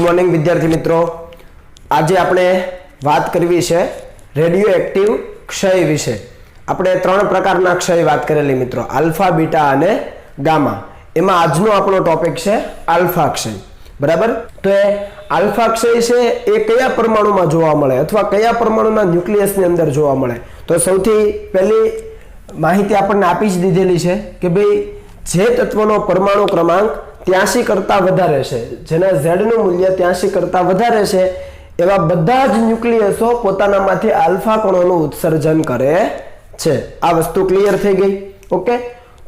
Morning વિદ્યાર્થી મિત્રો, આજે આપણે વાત કરવી છે રેડિયો એક્ટિવ ક્ષય વિશે। આપણે ત્રણ પ્રકારના ક્ષય વાત કરેલી મિત્રો, આલ્ફા, બીટા અને ગામા। એમાં આજનો આપણો ટોપિક છે આલ્ફા ક્ષય, બરાબર। તો એ આલ્ફા ક્ષય છે એ કયા પરમાણુમાં જોવા મળે અથવા કયા પરમાણુના ન્યુક્લિયસની અંદર જોવા મળે? તો સૌથી પહેલી માહિતી આપણને આપી જ દીધેલી છે કે ભાઈ જે તત્વનો પરમાણુ ક્રમાંક 83 કરતા વધારે છે, જેના Z નું મૂલ્ય 83 કરતા વધારે છે, એવા બધા જ ન્યુક્લિયસો પોતાનામાંથી આલ્ફા કણોનું ઉત્સર્જન કરે છે। આ વસ્તુ ક્લિયર થઈ ગઈ? ઓકે।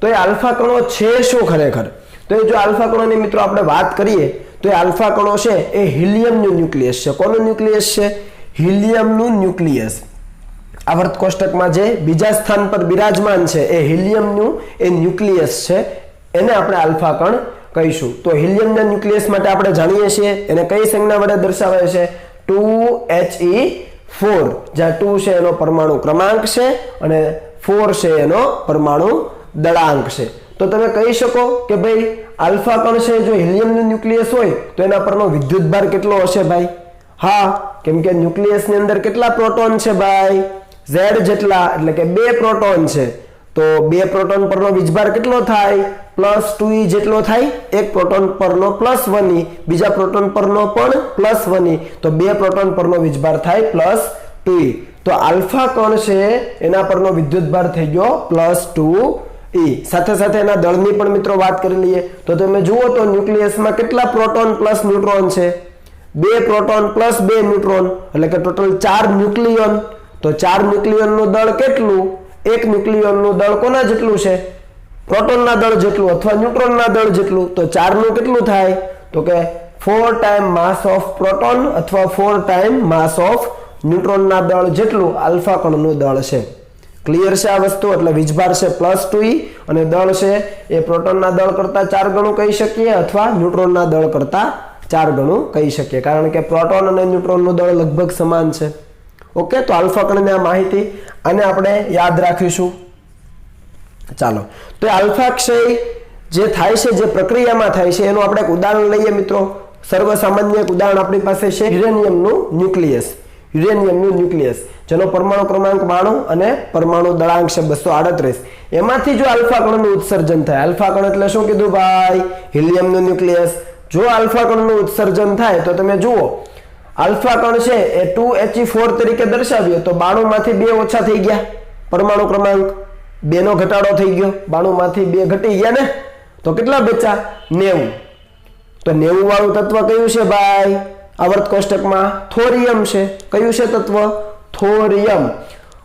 તો એ આલ્ફા કણો છે શું ખરેખર? તો એ જો આલ્ફા કણોની મિત્રો આપણે વાત કરીએ તો એ આલ્ફા કણો છે એ હિલિયમનું ન્યુક્લિયસ છે। કોનું ન્યુક્લિયસ છે? હિલિયમનું ન્યુક્લિયસ। આવર્ત કોષ્ટકમાં જે બીજા સ્થાન પર બિરાજમાન છે એ હિલિયમનું એ ન્યુક્લિયસ છે, એને આપણે આલ્ફા કણ કહીશું। તો હિલિયમના ન્યુક્લિયસ માટે આપણે જાણીએ છીએ એને કઈ સંજ્ઞા વડે દર્શાવાય છે? 2He4, જ્યાં 2 છે એનો પરમાણુ ક્રમાંક છે અને 4 છે એનો પરમાણુ દળાંક છે। તો તમે કહી શકો કે ભાઈ આલ્ફા કણ છે જો હિલિયમનું ન્યુક્લિયસ હોય તો એના પરનો વિદ્યુતભાર કેટલો હશે ભાઈ? હા, કેમ કે ન્યુક્લિયસની અંદર કેટલા પ્રોટોન છે ભાઈ? Z જેટલા, એટલે કે 2 પ્રોટોન છે। તો 2 પ્રોટોન પરનો વીજભાર કેટલો થાય? +2E જેટલો થાય। એક પ્રોટોન પરનો +1E, બીજા પ્રોટોન પરનો પણ +1E, તો 2 પ્રોટોન પરનો વીજભાર થાય +2E। તો આલ્ફા કણ છે એના પરનો વિદ્યુતભાર થઈ ગયો +2E। સાથે સાથે એના દળની પણ મિત્રો વાત કરી લઈએ તો તમે જુઓ તો ન્યુક્લિયસમાં કેટલા પ્રોટોન પ્લસ ન્યુટ્રોન છે? 2 પ્રોટોન પ્લસ 2 ન્યુટ્રોન, એટલે કે ટોટલ 4 ન્યુક્લિયોન। તો 4 ન્યુક્લિયોનનું દળ કેટલું? એક ન્યુક્લિયોનનું દળ કોના જેટલું છે? પ્રોટોનના દળ જેટલું અથવા ન્યુટ્રોનના દળ જેટલું। તો 4 નું કેટલું થાય? તો કે 4 ટાઈમ માસ ઓફ પ્રોટોન અથવા 4 ટાઈમ માસ ઓફ ન્યુટ્રોનના દળ જેટલું આલ્ફા કણનું દળ છે। ક્લિયર છે આ વસ્તુ? એટલે વીજભાર છે +2E અને દળ છે એ પ્રોટોનના દળ કરતા 4 ગણું કહી શકીએ અથવા ન્યુટ્રોનના દળ કરતા 4 ગણું કહી શકીએ, કારણ કે પ્રોટોન અને ન્યુટ્રોનનું દળ લગભગ સમાન છે। ઓકે, તો આલ્ફા કણની આ માહિતી આને આપણે યાદ રાખીશું। ચાલો, તો આલ્ફા ક્ષય જે થાય છે, જે પ્રક્રિયામાં થાય છે, એનું આપણે એક ઉદાહરણ લઈએ મિત્રો। સર્વસામાન્ય એક ઉદાહરણ આપણી પાસે છે યુરેનિયમનું ન્યુક્લિયસ। યુરેનિયમનું ન્યુક્લિયસ જેનો પરમાણુ ક્રમાંક 92 અને પરમાણુ દળાંક છે 238, એમાંથી જો આલ્ફા કણનું ઉત્સર્જન થાય, આલ્ફા કણ એટલે શું કીધું ભાઈ? હિલિયમનું ન્યુક્લિયસ। જો આલ્ફા કણનું ઉત્સર્જન થાય તો તમે જુઓ આલ્ફા કણ છે એ 2He4 તરીકે દર્શાવ્યો તો 92 માંથી 2 ઓછા થઈ ગયા, પરમાણુ ક્રમાંક 2 નો ઘટાડો થઈ ગયો, 92 માંથી 2 ઘટી ગયા ને, તો કેટલા બચ્યા? 90। તો 90 વાળું તત્વ કયું છે ભાઈ? આવર્ત કોષ્ટકમાં થોરિયમ છે। કયું છે તત્વ? થોરિયમ।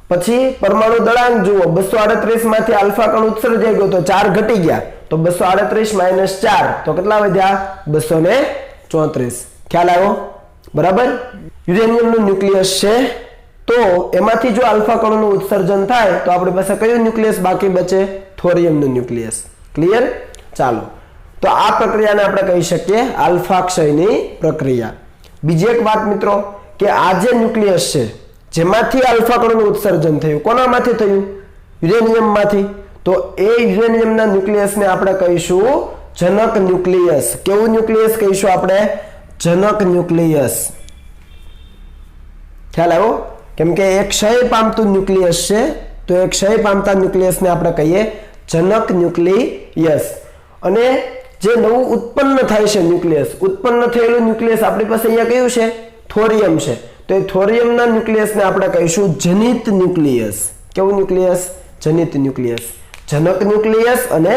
પછી પરમાણુ દળાંક જુઓ, 238 માંથી આલ્ફા કણ ઉત્સર્જાઈ ગયો તો 4 ઘટી ગયા, તો 238 - 4 તો કેટલા વધ્યા? 234। ખ્યાલ આવ્યો? બરાબર। યુરેનિયમનું ન્યુક્લિયસ છે તો એમાંથી જો આલ્ફા કણોનું ઉત્સર્જન થાય તો આપણી પાસે કયું ન્યુક્લિયસ બાકી બચે? થોરિયમનું ન્યુક્લિયસ। ક્લિયર? ચાલો, તો આ પ્રક્રિયાને આપણે કહી શકીએ આલ્ફા ક્ષયની પ્રક્રિયા। બીજી એક વાત મિત્રો કે આ જે ન્યુક્લિયસ છે જેમાંથી આલ્ફા કણોનું ઉત્સર્જન થયું, કોનામાંથી થયું? યુરેનિયમમાંથી। તો એ યુરેનિયમના ન્યુક્લિયસને આપણે કહીશું જનક ન્યુક્લિયસ। કેવું ન્યુક્લિયસ કહીશું આપણે? જનક ન્યુક્લિયસ। ખ્યાલ આવ્યો? કેમ કે એક ક્ષય પામતું ન્યુક્લિયસ છે તો એક ક્ષય પામતા ન્યુક્લિયસને આપણે કહીએ જનક ન્યુક્લિયસ। અને જે નવું ઉત્પન્ન થાય છે ન્યુક્લિયસ, ઉત્પન્ન થયેલું ન્યુક્લિયસ આપણી પાસે અહીંયા કયું છે? થોરિયમ છે। તો એ થોરિયમના ન્યુક્લિયસને આપણે કહીશું જનિત ન્યુક્લિયસ। કેવું ન્યુક્લિયસ? જનિત ન્યુક્લિયસ। જનક ન્યુક્લિયસ અને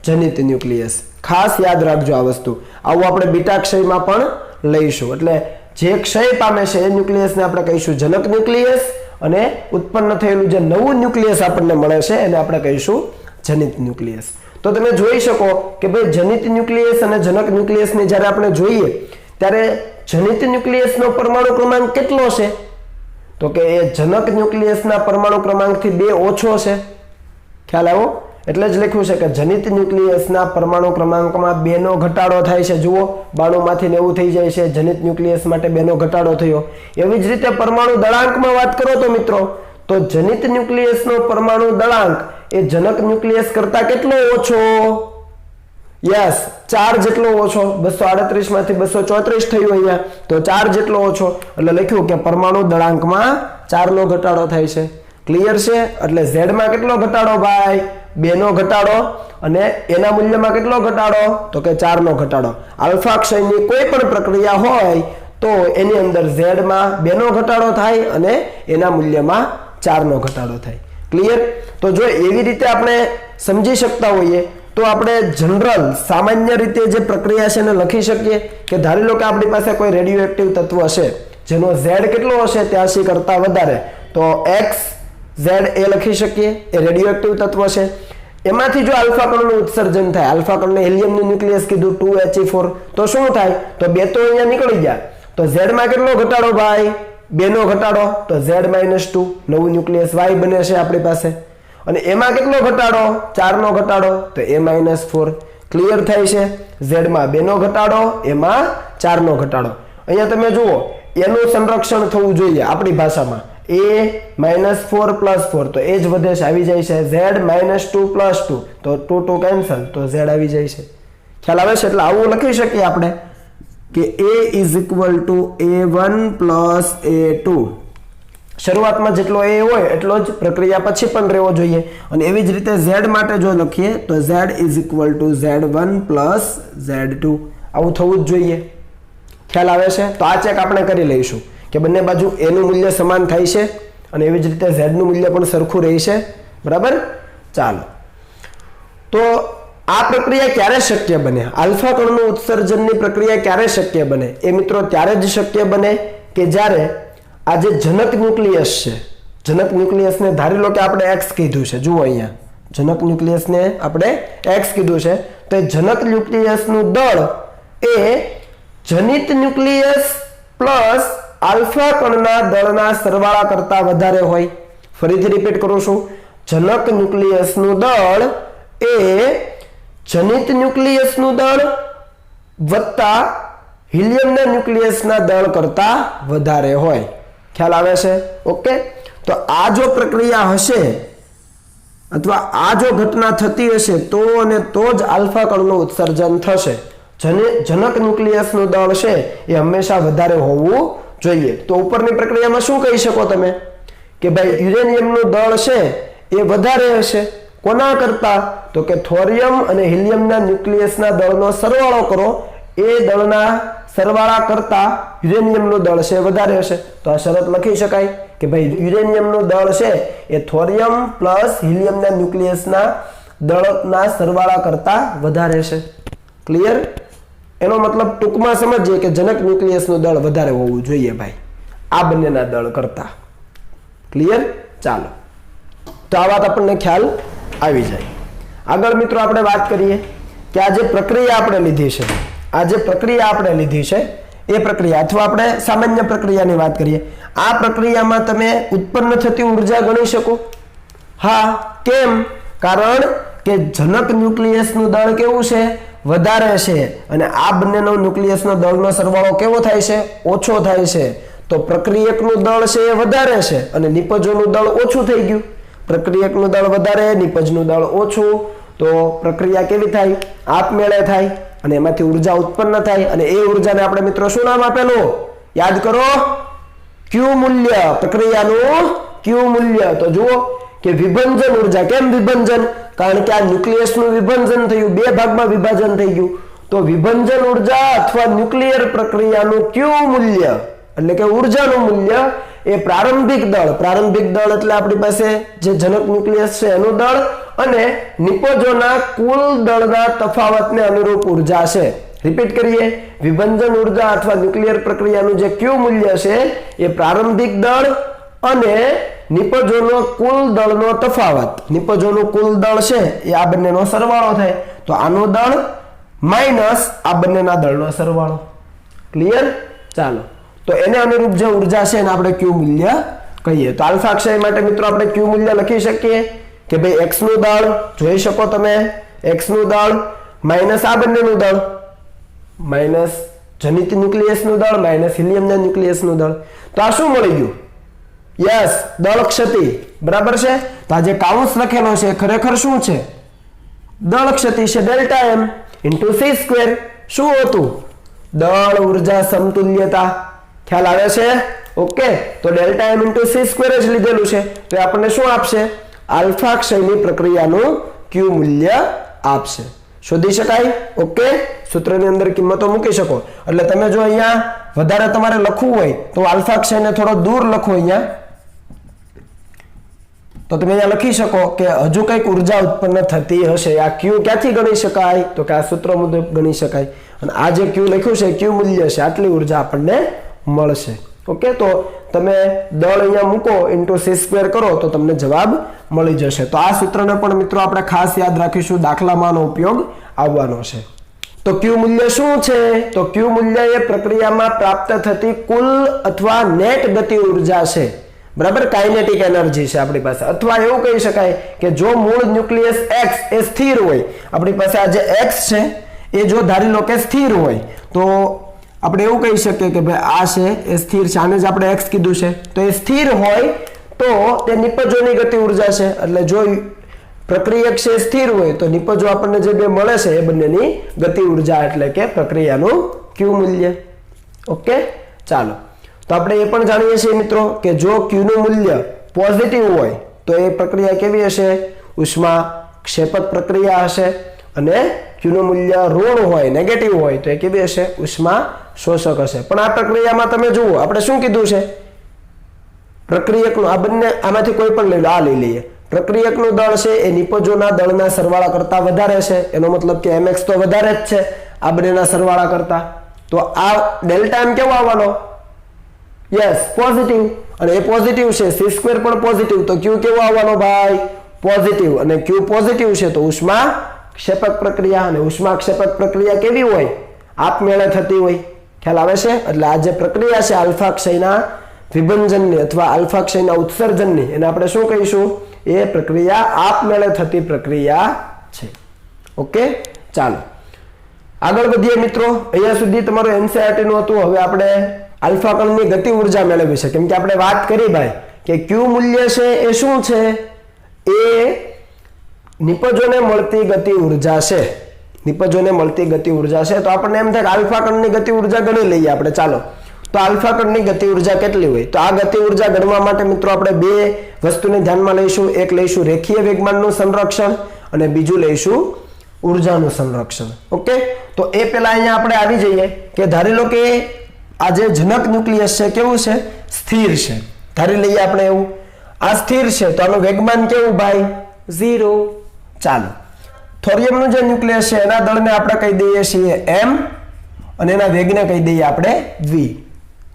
જનિત ન્યુક્લિયસ, ખાસ યાદ રાખજો આ વસ્તુ। આવું આપણે બીટા ક્ષયમાં પણ લઈશું। એટલે જે ક્ષય પામે છે એ ન્યુક્લિયસને આપણે કહીશું જનક ન્યુક્લિયસ અને ઉત્પન્ન થયેલું જે નવું ન્યુક્લિયસ આપણને મળે છે એને આપણે કહીશું જનિત ન્યુક્લિયસ। તો તમે જોઈ શકો કે ભાઈ જનિત ન્યુક્લિયસ અને જનક ન્યુક્લિયસને જ્યારે આપણે જોઈએ ત્યારે જનિત ન્યુક્લિયસનો પરમાણુ ક્રમાંક કેટલો છે? તો કે એ જનક ન્યુક્લિયસના પરમાણુ ક્રમાંકથી 2 ઓછો છે। ખ્યાલ આવ્યો? એટલે જ લખ્યું છે કે જનિત ન્યુક્લિયસના પરમાણુ ક્રમાંકમાં 2 નો ઘટાડો થાય છે। જુઓ 92 માંથી 90 થઈ જાય છે, જનિત ન્યુક્લિયસ માટે 2 નો ઘટાડો થયો। એવી જ રીતે પરમાણુ દળાંકમાં વાત કરો તો મિત્રો તો જનિત ન્યુક્લિયસનો પરમાણુ દળાંક એ જનક ન્યુક્લિયસ કરતા કેટલો ઓછો? યસ 4 જેટલો ઓછો 238 માંથી 234 થયું અહીંયા તો 4 જેટલો ઓછો એટલે લખ્યું કે પરમાણુ દળાંકમાં 4 નો ઘટાડો થાય છે ક્લિયર છે એટલે z માં કેટલો ઘટાડો ભાઈ 2 નો ઘટાડો અને એના મૂલ્યમાં કેટલો ઘટાડો તો કે 4 નો ઘટાડો આલ્ફા ક્ષયની કોઈ પણ પ્રક્રિયા હોય તો એની અંદર z માં 2 નો ઘટાડો થાય અને એના મૂલ્યમાં 4 નો ઘટાડો થાય ક્લિયર તો જો એવી રીતે આપણે સમજી શકતા હોઈએ તો આપણે જનરલ સામાન્ય રીતે જે પ્રક્રિયા છે એને લખી શકીએ કે ધારી લો કે આપણી પાસે કોઈ રેડિયો એક્ટિવ તત્વ હશે જેનો z કેટલો હશે 83 કરતા વધારે તો x z એ લખી શકીએ એ રેડિયો એક્ટિવ તત્વ છે એમાંથી જો આલ્ફા કણનું ઉત્સર્જન થાય આલ્ફા કણને હિલિયમનું ન્યુક્લિયસ કીધું 2He4 તો શું થાય તો 2 તો અહીંયા નીકળી ગયા તો z માં કેટલો ઘટાડો ભાઈ 2 નો ઘટાડો તો z - 2 નવું ન્યુક્લિયસ y બને છે આપણી પાસે અને એમાં કેટલો ઘટાડો 4 નો ઘટાડો તો a - 4 ક્લિયર થાય છે z માં 2 નો ઘટાડો એમાં 4 નો ઘટાડો અહીંયા તમે જુઓ એનું સંરક્ષણ થવું જોઈએ આપણી ભાષામાં a - 4 + 4 તો એ જ વધે છે આવી જાય છે z - 2 + 2 તો 2 2 કેન્સલ તો z આવી જાય છે ખ્યાલ આવે છે એટલે આવું લખી શકીએ આપણે કે a = a1 + a2 શરૂઆતમાં જેટલો a હોય એટલો જ પ્રક્રિયા પછી પણ રહેવો જોઈએ અને એવી જ રીતે z માટે જો લખીએ તો z = z1 + z2 આવું થવું જ જોઈએ ખ્યાલ આવે છે તો આ ચેક આપણે કરી લઈશું કે બંને બાજુ a નું મૂલ્ય સમાન થાય છે અને એવી જ રીતે z નું મૂલ્ય પણ સરખું રહેશે બરાબર ચાલો તો આ પ્રક્રિયા ક્યારે શક્ય બને આલ્ફા કણનું ઉત્સર્જનની પ્રક્રિયા ક્યારે શક્ય બને એ મિત્રો ત્યારે જ શક્ય બને કે જ્યારે આ જે જનક ન્યુક્લિયસ છે જનક ન્યુક્લિયસને ધારી લો કે આપણે x કીધું છે જુઓ અહીંયા જનક ન્યુક્લિયસને આપણે x કીધું છે તો એ જનક ન્યુક્લિયસનું દળ એ જનિત ન્યુક્લિયસ પ્લસ આલ્ફા કણના દળના સરવાળા કરતા વધારે હોય ફરીથી રિપીટ કરું છું જનક ન્યુક્લિયસનું દળ એ જનિત ન્યુક્લિયસનું દળ વત્તા હિલિયમના ન્યુક્લિયસના દળ કરતા વધારે હોય ખ્યાલ આવે છે ઓકે તો આ જો પ્રક્રિયા હશે અથવા આ જો ઘટના થતી હશે તો અને તો જ આલ્ફા કણનું ઉત્સર્જન થશે જનક ન્યુક્લિયસનું દળ છે એ હંમેશા વધારે હોવું જોઈએ તો ઉપરની પ્રક્રિયામાં શું કહી શકો તમે કે ભાઈ યુરેનિયમનું દળ છે એ વધારે હશે કોના કરતા તો કે થોરિયમ અને હિલિયમના ન્યુક્લિયસના દળનો સરવાળો કરો એ દળના સરવાળા કરતા યુરેનિયમનું દળ છે વધારે હશે તો આ શરત લખી શકાય કે ભાઈ યુરેનિયમનું દળ છે એ થોરિયમ પ્લસ હિલિયમના ન્યુક્લિયસના દળના સરવાળા કરતા વધારે છે ક્લિયર એનો મતલબ ટૂંકમાં સમજીએ કે જનક ન્યુક્લિયસનું દળ વધારે હોવું જોઈએ ભાઈ આ બંનેના દળ કરતા ક્લિયર ચાલો તો આ વાત આપણને ખ્યાલ આવી જાય આગળ મિત્રો આપણે વાત કરીએ કે આ જે પ્રક્રિયા આપણે લીધી છે આ જે પ્રક્રિયા આપણે લીધી છે એ પ્રક્રિયા અથવા આપણે સામાન્ય પ્રક્રિયાની વાત કરીએ આ પ્રક્રિયામાં તમે ઉત્પન્ન થતી ઉર્જા ગણી શકો હા કેમ કારણ કે જનક ન્યુક્લિયસનું દળ કેવું છે વધારે છે અને આ બંનેનો ન્યુક્લિયસનો દળનો સરવાળો કેવો થાય છે ઓછો થાય છે તો પ્રક્રિયકનું દળ છે એ વધારે છે અને નિપજોનું દળ ઓછું થઈ ગયું પ્રક્રિયકનું દળ વધારે નિપજનું દળ ઓછું તો પ્રક્રિયા કેવી થાય આપમેળે થાય અને એમાંથી ઉર્જા ઉત્પન્ન થાય અને એ ઉર્જાને આપણે મિત્રો શું નામ આપેલું યાદ કરો ક્યુ મૂલ્ય પ્રક્રિયાનું ક્યુ મૂલ્ય તો જુઓ કે વિભંજન ઉર્જા કેમ વિભંજન કારણ કે આ ન્યુક્લિયસનું વિભંજન થયું બે ભાગમાં વિભાજન થઈ ગયું તો વિભંજન ઉર્જા અથવા ન્યુક્લિયર પ્રક્રિયાનું ક્યુ મૂલ્ય એટલે કે ઉર્જાનું મૂલ્ય એ પ્રારંભિક દળ એટલે આપણી પાસે જે જનક ન્યુક્લિયસ છે એનું દળ અને નિપજોના કુલ દળના તફાવતને અનુરૂપ ઉર્જા છે રિપીટ કરીએ વિભંજન ઉર્જા અથવા ન્યુક્લિયર પ્રક્રિયાનું જે ક્યુ મૂલ્ય છે એ પ્રારંભિક દળ અને નિપજોનો કુલ દળનો તફાવત નિપજોનું કુલ દળ છે એ આ બંનેનો સરવાળો થાય તો આનું દળ માઈનસ આ બંનેના દળનો સરવાળો ક્લિયર ચાલો તો એને અનુરૂપ જે ઉર્જા છે એને આપણે ક્યુ મૂલ્ય કહીએ તો આલ્ફા ક્ષય માટે મિત્રો આપણે ક્યુ મૂલ્ય લખી શકીએ કે ભાઈ x નું દળ જોઈ શકો તમે x નું દળ માઈનસ આ બંનેનું દળ માઈનસ જનિત ન્યુક્લિયસનું દળ માઈનસ હિલિયમના ન્યુક્લિયસનું દળ તો આ શું મળી ગયું યસ દળ ક્ષતિ બરાબર છે તો આ જે કાઉન્સ લખેલો છે ખરેખર શું છે દળ ક્ષતિ છે delta M into C square. શું હતું? દળ ઉર્જા સમતુલ્યતા. ખ્યાલ આવે છે? ઓકે, તો delta M into C square જ લીધેલું છે, તો આપણને શું આપશે? આલ્ફા ક્ષયની પ્રક્રિયાનું ક્યુ મૂલ્ય આપશે. શોધી શકાય? ઓકે, સૂત્રની અંદર કિંમતો મૂકી શકો. એટલે તમે જો અહીંયા વધારે તમારે લખવું હોય તો આલ્ફા ક્ષયને થોડો દૂર લખો અહીંયા, તો તમે અહીંયા લખી શકો કે હજુ કંઈક ઉર્જા ઉત્પન્ન થતી હશે. આ ક્યુ ક્યાંથી ગણી શકાય? તો કે આ સૂત્ર મુજબ ગણી શકાય. અને આ જે ક્યુ લખ્યું છે ક્યુ મૂલ્ય છે, આટલી ઉર્જા આપણને મળશે. ઓકે, તો તમે દળ અહીંયા મૂકો ઇન્ટુ સી સ્ક્વેર કરો તો તમને જવાબ મળી જશે. તો આ સૂત્રને પણ મિત્રો આપણે ખાસ યાદ રાખીશું, દાખલામાં આનો ઉપયોગ આવવાનો છે. તો ક્યુ મૂલ્ય શું છે? તો ક્યુ મૂલ્ય એ પ્રક્રિયામાં પ્રાપ્ત થતી કુલ અથવા નેટ ગતિ ઉર્જા છે. બરાબર, કાઇનેટિક એનર્જી છે આપણી પાસે. અથવા એવું કહી શકાય કે જો મૂળ ન્યુક્લિયસ x એ સ્થિર હોય, આપણી પાસે આ જે x છે એ જો ધારી લો કે સ્થિર હોય, તો આપણે એવું કહી શકીએ કે ભાઈ આ છે એ સ્થિર છે, આને જ આપણે x કીધું છે. તો એ સ્થિર હોય તો તે નિપજોની ગતિ ઉર્જા છે. એટલે જો પ્રક્રિયક છે સ્થિર હોય તો નિપજો આપણને જે બે મળે છે એ બંનેની ગતિ ઉર્જા એટલે કે પ્રક્રિયાનું ક્યુ મૂલ્ય. ઓકે, ચાલો. તો આપણે એ પણ જાણીએ છીએ મિત્રો કે જો ક્યુ નું મૂલ્ય પોઝિટિવ હોય તો એ પ્રક્રિયા કેવી હશે? ઉષ્મા ક્ષેપક પ્રક્રિયા હશે. અને ક્યુ નું મૂલ્ય ઋણ હોય, નેગેટિવ હોય તો એ કેવી હશે? ઉષ્મા શોષક હશે. પણ આ પ્રક્રિયામાં તમે જુઓ આપણે શું કીધું છે? પ્રક્રિયકનું આ બંને આમાંથી કોઈ પણ લઈ લો, આ લઈ લઈએ. પ્રક્રિયકનું દળ છે એ નિપજોના દળના સરવાળા કરતા વધારે છે. એનો મતલબ કે mx તો વધારે જ છે આ બંનેના સરવાળા કરતા. તો આ ડેલ્ટા એમ કેવો આવવાનો? Yes, positive. અને એ પોઝિટિવ છે, સી સ્ક્વેર પણ પોઝિટિવ, તો ક્યુ કેવો આવવાનો ભાઈ? પોઝિટિવ. અને ક્યુ પોઝિટિવ છે તો ઉષ્મા ક્ષેપક પ્રક્રિયા. અને ઉષ્મા ક્ષેપક પ્રક્રિયા કેવી હોય? આપમેળે થતી હોય. ખ્યાલ આવે છે? એટલે આ જે પ્રક્રિયા છે આલ્ફા ક્ષયના વિભંજનની અથવા આલ્ફા ક્ષયના ઉત્સર્જનની, એને આપણે શું કહીશું? એ પ્રક્રિયા આપમેળે થતી પ્રક્રિયા છે. ઓકે, ચાલો આગળ વધીએ મિત્રો. અહીંયા સુધી તમારું એનસીઈઆરટી નું હતું. હવે આપણે આલ્ફા કણની ગતિ ઉર્જા મેળવી છે, કેમ કે આપણે વાત કરી ભાઈ કે ક્યુ મૂલ્ય છે એ શું છે? એ નિપજોને મળતી ગતિ ઉર્જા છે. નિપજોને મળતી ગતિ ઉર્જા છે. તો આપણને એમ થાય કે આલ્ફા કણની ગતિ ઉર્જા ગણી લઈએ આપણે. ચાલો, તો આલ્ફા કણની ગતિ ઉર્જા કેટલી હોય? તો આ ગતિ ઉર્જા ગણવા માટે મિત્રો આપણે બે વસ્તુને ધ્યાનમાં લઈશું. એક લઈશું રેખીય વેગમાનનું સંરક્ષણ અને બીજું લઈશું ઉર્જાનું સંરક્ષણ. ઓકે, તો એ પહેલા અહીંયા આપણે આવી જઈએ કે ધારી લો કે આ જે જનક ન્યુક્લિયસ છે કેવું છે? સ્થિર છે. ધારી લઈએ આપણે એવું. આ સ્થિર છે તો આનું વેગમાન કેવું ભાઈ? 0. ચાલો, થોરિયમનું જે ન્યુક્લિયસ છે એના દળને આપણે કહી દઈએ છીએ m અને એના વેગને કહી દઈએ આપણે v.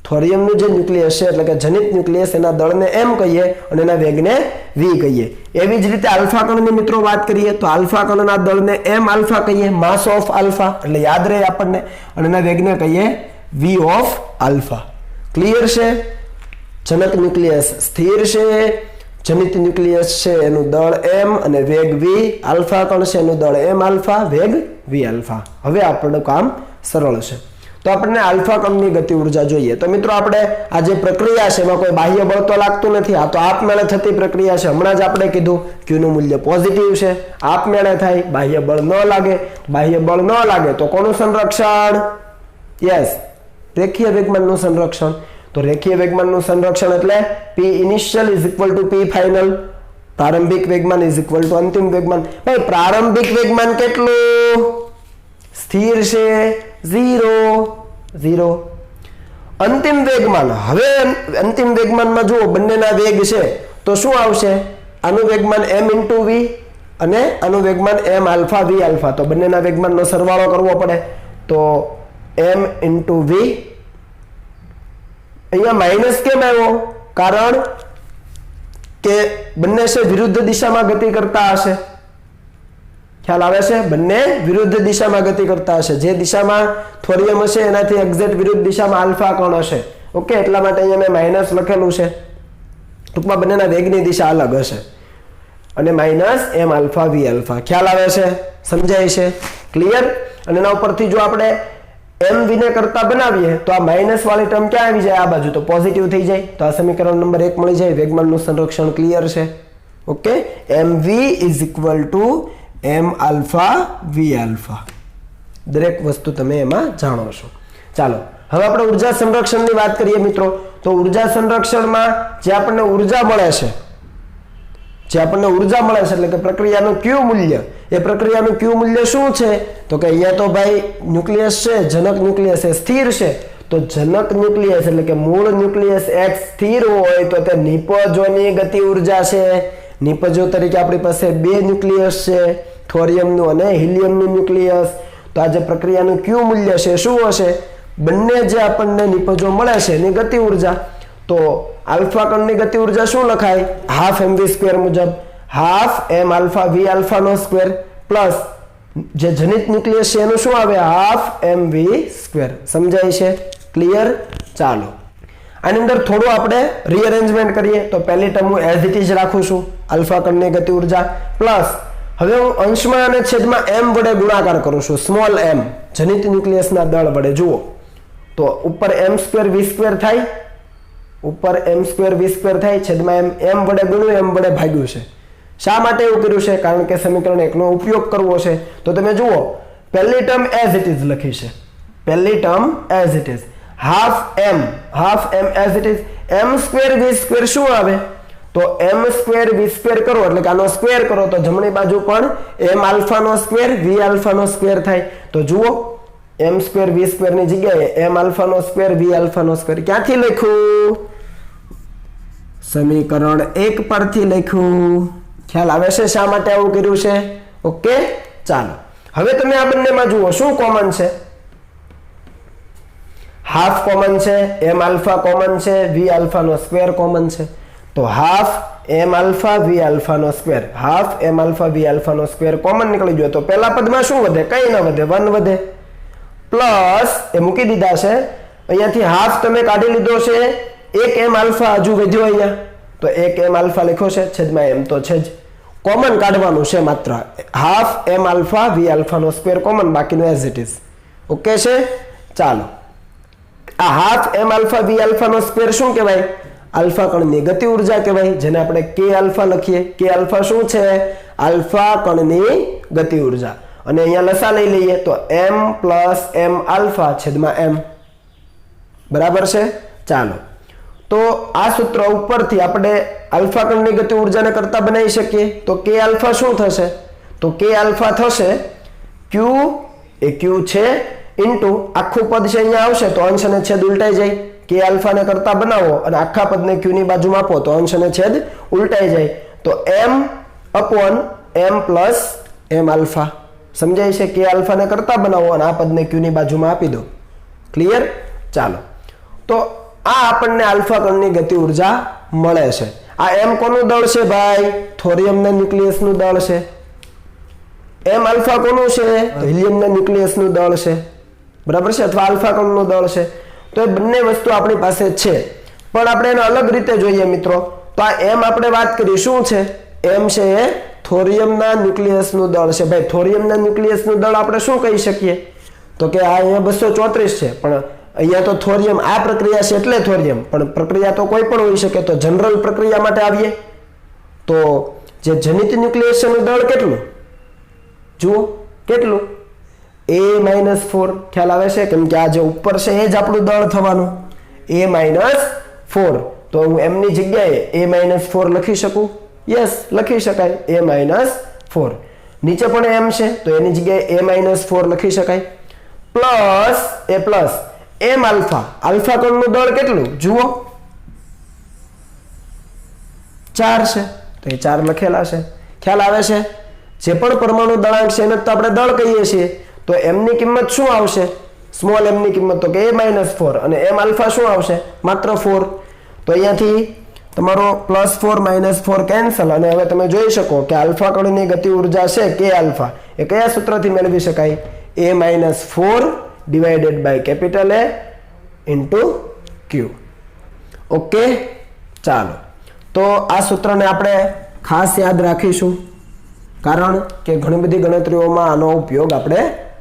થોરિયમનું જે ન્યુક્લિયસ છે એટલે કે જનિત ન્યુક્લિયસ, એના દળને m કહીએ અને એના વેગને v કહીએ. એવી જ રીતે આલ્ફા કણની મિત્રો વાત કરીએ તો આલ્ફા કણના દળને m આલ્ફા કહીએ, માસ ઓફ આલ્ફા, એટલે યાદ રહે આપણને. અને એના વેગને કહીએ v ઓફ આલ્ફા. ક્લિયર છે? જનક ન્યુક્લિયસ સ્થિર છે, જનિત ન્યુક્લિયસ છે એનું દળ m અને વેગ v, આલ્ફા કણ છે એનું દળ m આલ્ફા, વેગ v આલ્ફા. હવે આપણું કામ સરળ છે. તો આપણને આલ્ફા કણની ગતિ ઉર્જા જોઈએ. તો મિત્રો આપણે આ જે પ્રક્રિયા છે એમાં કોઈ બાહ્ય બળ તો લાગતું નથી. આ તો આપમેળે થતી પ્રક્રિયા છે. હમણાં જ આપણે કીધું ક્યુ નું મૂલ્ય પોઝિટિવ છે, આપમેળે થાય, બાહ્ય બળ ન લાગે. બાહ્ય બળ ન લાગે તો કોનું સંરક્ષણ? યસ, રેખીય વેગમાનનું સંરક્ષણ. તો રેખીય વેગમાનનું સંરક્ષણ એટલે P initial is equal to P final. પ્રારંભિક વેગમાન ઇઝ ઇક્વલ ટુ અંતિમ વેગમાન. ભાઈ પ્રારંભિક વેગમાન કેટલું? સ્થિર છે 0. અંતિમ વેગમાન, હવે અંતિમ વેગમાનમાં જુઓ બંનેના વેગ છે તો શું આવશે? આનું વેગમાન m ઇન્ટુ v અને આનું વેગમાન m આલ્ફા v આલ્ફા. તો બંનેના વેગમાનનો સરવાળો કરવો પડે. તો m ઇન્ટુ v. અહીંયા માઇનસ કેમ આવ્યો? કારણ કે બંને છે વિરુદ્ધ દિશામાં ગતિ કરતા હશે. ખ્યાલ આવે છે? બંને વિરુદ્ધ દિશામાં ગતિ કરતા હશે. જે દિશામાં થોરિયમ હશે એનાથી એક્ઝેક્ટ વિરુદ્ધ દિશામાં આલ્ફા કણ હશે. ઓકે, એટલા માટે અહીંયા મેં માઇનસ લખેલું છે. ટૂંકમાં બંનેના વેગની દિશા અલગ હશે. અને minus m alpha v alpha. ખ્યાલ આવે છે? સમજાય છે? ક્લિયર? અને એના ઉપરથી જો આપણે m v ને કરતા બનાવીએ તો આ માઇનસ વાળી ટર્મ ક્યાં આવી જાય? આ બાજુ. તો પોઝિટિવ થઈ જાય. તો આ સમીકરણ નંબર 1 મળી જાય. વેગમાનનું સંરક્ષણ ક્લિયર છે. Okay, mv is equal to m alpha v alpha. દરેક વસ્તુ તમે એમાં જાણો છો. ચાલો હવે આપણે ઉર્જા સંરક્ષણની વાત કરીએ મિત્રો. તો ઉર્જા સંરક્ષણમાં જે આપણને ઉર્જા મળે છે એટલે કે પ્રક્રિયાનું ક્યુ મૂલ્ય, એ પ્રક્રિયાનું ક્યુ મૂલ્ય શું છે? તો કે અહીંયા તો ભાઈ ન્યુક્લિયસ છે, જનક ન્યુક્લિયસ એ સ્થિર છે. તો જનક ન્યુક્લિયસ એટલે કે મૂળ ન્યુક્લિયસ એક સ્થિર હોય તો તે નિપજોની ગતિ ઉર્જા છે. નિપજો તરીકે આપણી પાસે બે ન્યુક્લિયસ છે, થોરિયમનું અને હિલિયમનું ન્યુક્લિયસ. તો આ જે પ્રક્રિયાનું ક્યુ મૂલ્ય છે શું હશે? બંને જે આપણને નિપજો મળે છે એની ગતિ ઉર્જા. તો આલ્ફા કણની ગતિ ઉર્જા શું લખાય? હાફ mv સ્ક્વેર મુજબ, half m alpha v alpha નો સ્ક્વેર પ્લસ જે જનિત ન્યુક્લિયસ છે એનું શું આવે? Half mv square. સમજાય છે? ક્લિયર? ચાલો આની અંદર થોડું આપણે રીઅરેન્જમેન્ટ કરીએ. તો પહેલી ટર્મ હું એઝ ઇટ ઇઝ રાખું છું, આલ્ફા કણની ગતિ ઉર્જા પ્લસ હવે હું અંશમાં અને છેદમાં m વડે ગુણાકાર કરું છું, સ્મોલ m જનિત ન્યુક્લિયસના દળ વડે. જુઓ તો ઉપર m સ્ક્વેર v સ્ક્વેર થાય, ઉપર m સ્ક્વેર v સ્ક્વેર થાય, છેદમાં m વડે ગુણ્યું m વડે ભાગ્યું છે. શા માટે એવું કર્યું છે? કારણ કે સમીકરણ 1 નો ઉપયોગ કરવો છે. તો તમે જુઓ પહેલી ટર્મ એઝ ઇટ ઇઝ લખી છે, પહેલી term as it is, half m as it is, m square v square શું આવે? તો m સ્ક્વેર v સ્ક્વેર કરો એટલે કે આનો સ્ક્વેર કરો તો જમણી બાજુ પણ m આલ્ફા નો સ્ક્વેર v આલ્ફા નો સ્ક્વેર થાય. તો જુઓ m સ્ક્વેર v સ્ક્વેર ની જગ્યાએ m આલ્ફા નો સ્ક્વેર v આલ્ફા નો સ્ક્વેર ક્યાંથી લખ્યું? સમીકરણ 1 પરથી લખ્યું. ખ્યાલ આવે છે શા માટે આવું કર્યું છે? ઓકે ચાલો હવે તમે આ બંનેમાં જુઓ શું કોમન છે? હાફ કોમન છે, m આલ્ફા કોમન છે, v આલ્ફા નો સ્ક્વેર કોમન છે. તો half m alpha v alpha નો square, half m alpha v alpha નો સ્ક્વેર કોમન નીકળી ગયો. તો પહેલા પદમાં શું વધે? કઈ ન વધે, 1 વધે. પ્લસ એ મૂકી દીધા છે, અહીંયાથી હાફ તમે કાઢી લીધો છે, એક m આલ્ફા હજુ વધ્યો અહીંયા, તો એક m આલ્ફા લખ્યો છે, છેદમાં m તો છે જ. કોમન કાઢવાનું છે માત્ર, half m alpha v alpha નો સ્ક્વેર કોમન, બાકીનું એઝ ઇટ ઇઝ. ઓકે છે? ચાલો આ half m alpha v alpha નો સ્ક્વેર શું કહેવાય? આલ્ફા કણની ગતિ ઉર્જા કહેવાય, જેને આપણે k આલ્ફા લખીએ. k આલ્ફા શું છે? આલ્ફા કણની ગતિ ઉર્જા. અને અહીંયા લસા લઈ લઈએ તો m પ્લસ m આલ્ફા છેદમાં m. બરાબર છે? ચાલો તો આ સૂત્ર ઉપરથી આપણે આલ્ફા કણની ગતિ ઉર્જાને કરતા બનાવી શકીએ. તો k આલ્ફા શું થશે? તો k આલ્ફા થશે q, એ q છે, ઇન્ટુ આખું પદ છે અહીંયા આવશે તો અંશ અને છેદ ઉલટાઈ જાય. k આલ્ફા ને કરતા બનાવો અને આખા પદને q ની બાજુમાં આપો તો અંશ અને છેદ ઉલટાઈ જાય. તો m upon m plus m alpha. સમજાય છે? k આલ્ફા ને કરતા બનાવો અને આ પદને q ની બાજુમાં આપી દો. ક્લિયર? ચાલો તો આ આપણને આલ્ફા કણની ગતિ ઉર્જા મળે છે. આ m કોનું દળ છે ભાઈ? થોરિયમના ન્યુક્લિયસનું દળ છે. m આલ્ફા કોનું છે? હિલિયમના ન્યુક્લિયસનું દળ છે. બરાબર છે? અથવા આલ્ફા કણનું દળ છે. તો એ બંને વસ્તુ આપણી પાસે છે, પણ આપણે એને અલગ રીતે જોઈએ મિત્રો. તો આ m આપણે વાત કરી શું છે? m છે એ થોરિયમના ન્યુક્લિયસનું દળ છે. ભાઈ થોરિયમના ન્યુક્લિયસનું દળ આપણે શું કહી શકીએ? તો કે આ અહીંયા 234 છે, પણ અહીંયા તો થોરિયમ આ પ્રક્રિયા છે એટલે થોરિયમ, પણ પ્રક્રિયા તો કોઈ પણ હોઈ શકે. તો જનરલ પ્રક્રિયા માટે આવીએ તો જે જનિત ન્યુક્લિયસ છે એનું દળ કેટલું? જુઓ કેટલું? a-4. ખ્યાલ આવે છે? કેમ કે આ જે ઉપર છે એ જ આપણું દળ થવાનું, a-4. તો હું m ની જગ્યાએ a-4 લખી શકું? યસ, લખી શકાય, a-4. નીચે પણ m છે તો એની જગ્યાએ a-4 લખી શકાય. પ્લસ એ પ્લસ m આલ્ફા, આલ્ફા કણનું દળ કેટલું? જુઓ 4 છે તો એ 4 લખેલા છે. ખ્યાલ આવે છે? જે પણ પરમાણુ દળાંક છે એને તો આપણે દળ કહીએ છીએ. તો m ની કિંમત શું આવશે? સ્મોલ m ની કિંમત તો કે a-4 અને m આલ્ફા શું આવશે? માત્ર 4. તો અહીંયાથી તમારો +4 -4 કેન્સલ, અને હવે તમે જોઈ શકો કે આલ્ફા કણની ગતિ ઉર્જા છે k આલ્ફા એ કયા સૂત્રથી મેળવી શકાય? a-4 divided by capital A into q. Okay ચાલો તો આ સૂત્રને આપણે ખાસ યાદ રાખીશું, કારણ કે ઘણી બધી ગણતરીઓમાં આનો ઉપયોગ આપણે